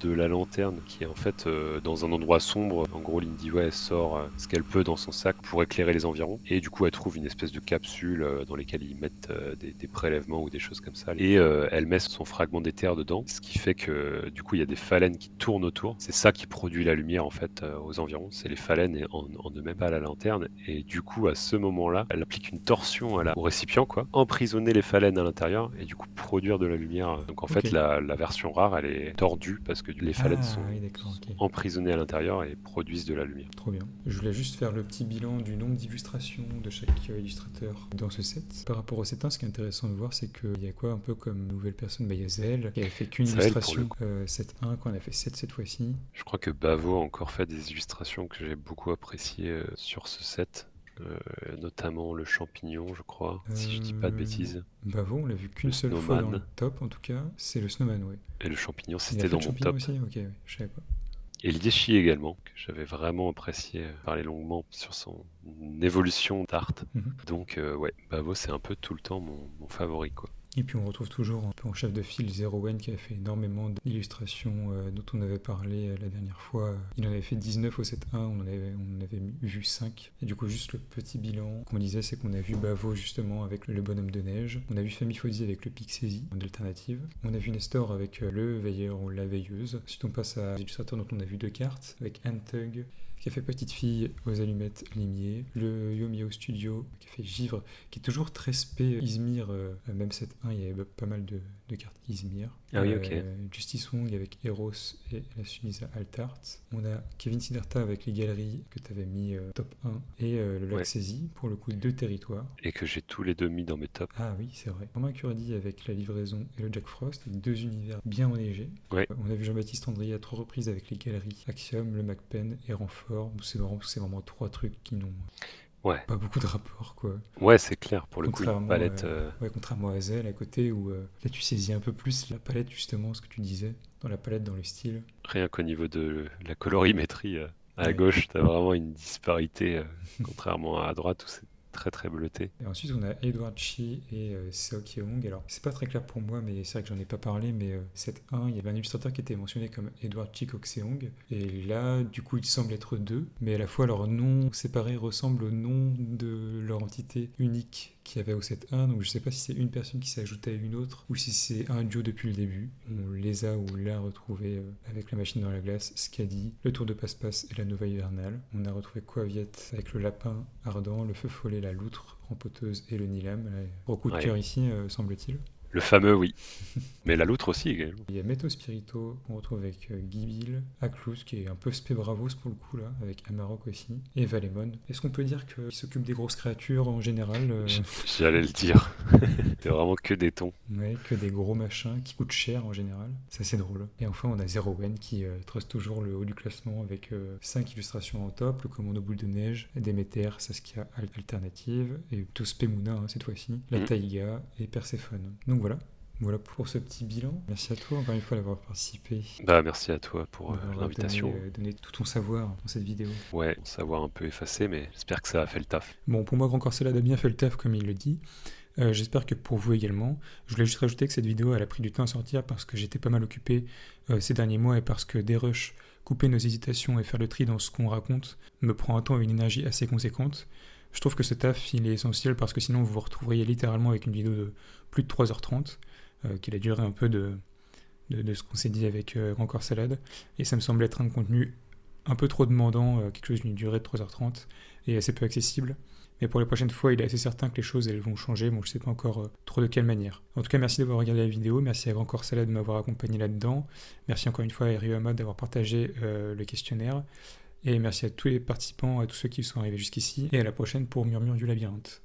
de la lanterne qui est en fait dans un endroit sombre. En gros, Lindy Way sort ce qu'elle peut dans son sac pour éclairer les environs et du coup elle trouve une espèce de capsule dans lesquelles ils mettent des prélèvements ou des choses comme ça et elle met son fragment d'éther dedans, ce qui fait que du coup il y a des phalènes qui tournent autour. C'est ça qui produit la lumière en fait aux environs. C'est les phalènes et en eux-mêmes, pas la lanterne. Et du coup à ce moment-là, elle applique une torsion au récipient, quoi, emprisonner les phalènes à l'intérieur et du coup produire de la lumière. Donc en Ok. fait la version rare elle est tordue parce que les phalènes Ah oui, d'accord, sont ok. emprisonnées à l'intérieur et produisent de la lumière. Trop bien. Je voulais juste faire le petit bilan du nombre d'illustrations de chaque illustrateur dans ce set. Par rapport au set 1, ce qui est intéressant de voir, c'est qu'il y a quoi un peu comme nouvelle personne. Bah, il y a Zell, qui avait fait qu'une Zell, pour le illustration set 1, qu'on a fait 7 cette fois-ci. Je crois que Bavo a encore fait des illustrations que j'ai beaucoup appréciées sur ce set. notamment le champignon, je crois, si je dis pas de bêtises. Bavo, on l'a vu qu'une Le seule fois dans le snowman. top en tout cas, c'est le snowman, ouais. Et le champignon, Il a c'était fait dans le mon champignon top. aussi? Ok, ouais, je savais pas. Et l'Yeshi également, que j'avais vraiment apprécié, parler longuement sur son évolution d'art. Mhm. Donc ouais, Bavo c'est un peu tout le temps mon favori quoi. Et puis on retrouve toujours un peu en chef de file Zero One qui a fait énormément d'illustrations dont on avait parlé la dernière fois. Il en avait fait 19 au 7.1, on en avait vu 5. Et du coup juste le petit bilan qu'on disait, c'est qu'on a vu Bavo justement avec le bonhomme de neige, on a vu Famille Fozzy avec le Pixésie en alternative, on a vu Nestor avec le veilleur ou la veilleuse. Ensuite on passe à l'illustrateur dont on a vu 2 cartes, avec Antug qui a fait Petite Fille aux allumettes limier, le Yomio Studio qui a fait Givre, qui est toujours très spé Izmir, même 7.1 il y avait pas mal de cartes Izmir. Ah oui, ok. Justice Wong avec Eros et la Sunisa Altart. On a Kevin Siddhartha avec les galeries que tu avais mis top 1 et le Lac Saisi pour le coup 2 territoires. Et que j'ai tous les deux mis dans mes tops. Ah oui, c'est vrai. Romain Curdi avec la livraison et le Jack Frost, avec 2 univers bien enneigés. Ouais. On a vu Jean-Baptiste Andrier à 3 reprises avec les galeries Axiom, le MacPen et Renfort. C'est vraiment 3 trucs qui n'ont pas beaucoup de rapport, quoi. Ouais, c'est clair, pour le coup, une palette... Ouais, contrairement à Zell à côté, où là tu saisis un peu plus la palette, justement, ce que tu disais, dans la palette, dans le style. Rien qu'au niveau de la colorimétrie, à gauche, t'as vraiment une disparité, contrairement à droite où c'est très très bleuté. Et ensuite on a Edward Chi et Seo Kyeong. Alors c'est pas très clair pour moi, mais c'est vrai que j'en ai pas parlé, mais 7.1 il y avait un illustrateur qui était mentionné comme Edward Chi Kokseong, et là du coup il semble être 2, mais à la fois leur nom séparé ressemble au nom de leur entité unique qu'il y avait au 7.1, donc je sais pas si c'est une personne qui s'est ajoutée à une autre ou si c'est un duo depuis le début. On les a ou l'a retrouvé avec la machine dans la glace, Skadi, le tour de passe-passe et la Nova hivernale. On a retrouvé Quaviet avec le lapin ardent, le feu follet, la loutre rampoteuse et le nilam. Gros coup de cœur ici, semble-t-il. Le fameux, oui. Mais la loutre aussi également. Il y a Meto Spirito, qu'on retrouve avec Guy Bill, Aklus, qui est un peu spé bravos pour le coup, là, avec Amarok aussi, et Valemon. Est-ce qu'on peut dire qu'il s'occupe des grosses créatures en général J'allais le dire. C'est vraiment que des tons. Ouais, que des gros machins qui coûtent cher en général. C'est assez drôle. Et enfin, on a Zero Wen qui truste toujours le haut du classement avec 5 illustrations en top, le commando boule de neige, Déméter, Saskia alternative, et Tospemuna cette fois-ci, la Taïga et Perséphone. Donc voilà pour ce petit bilan. Merci à toi encore une fois d'avoir participé. Bah merci à toi pour l'invitation. Donner tout ton savoir dans cette vidéo. Ouais, savoir un peu effacé, mais j'espère que ça a fait le taf. Bon, pour moi, Grand Corps Salade a bien fait le taf comme il le dit. J'espère que pour vous également. Je voulais juste rajouter que cette vidéo elle a pris du temps à sortir parce que j'étais pas mal occupé ces derniers mois et parce que Desrush, couper nos hésitations et faire le tri dans ce qu'on raconte, me prend un temps et une énergie assez conséquente. Je trouve que ce taf il est essentiel parce que sinon vous vous retrouveriez littéralement avec une vidéo de plus de 3h30 qui a duré un peu de ce qu'on s'est dit avec Grand Corps Salade, et ça me semble être un contenu un peu trop demandant, quelque chose d'une durée de 3h30 et assez peu accessible. Mais pour les prochaines fois, il est assez certain que les choses elles vont changer, bon je sais pas encore trop de quelle manière. En tout cas, merci d'avoir regardé la vidéo, merci à Grand Corps Salade de m'avoir accompagné là-dedans, merci encore une fois à Ryuama d'avoir partagé le questionnaire, et merci à tous les participants, à tous ceux qui sont arrivés jusqu'ici, et à la prochaine pour Murmure du Labyrinthe.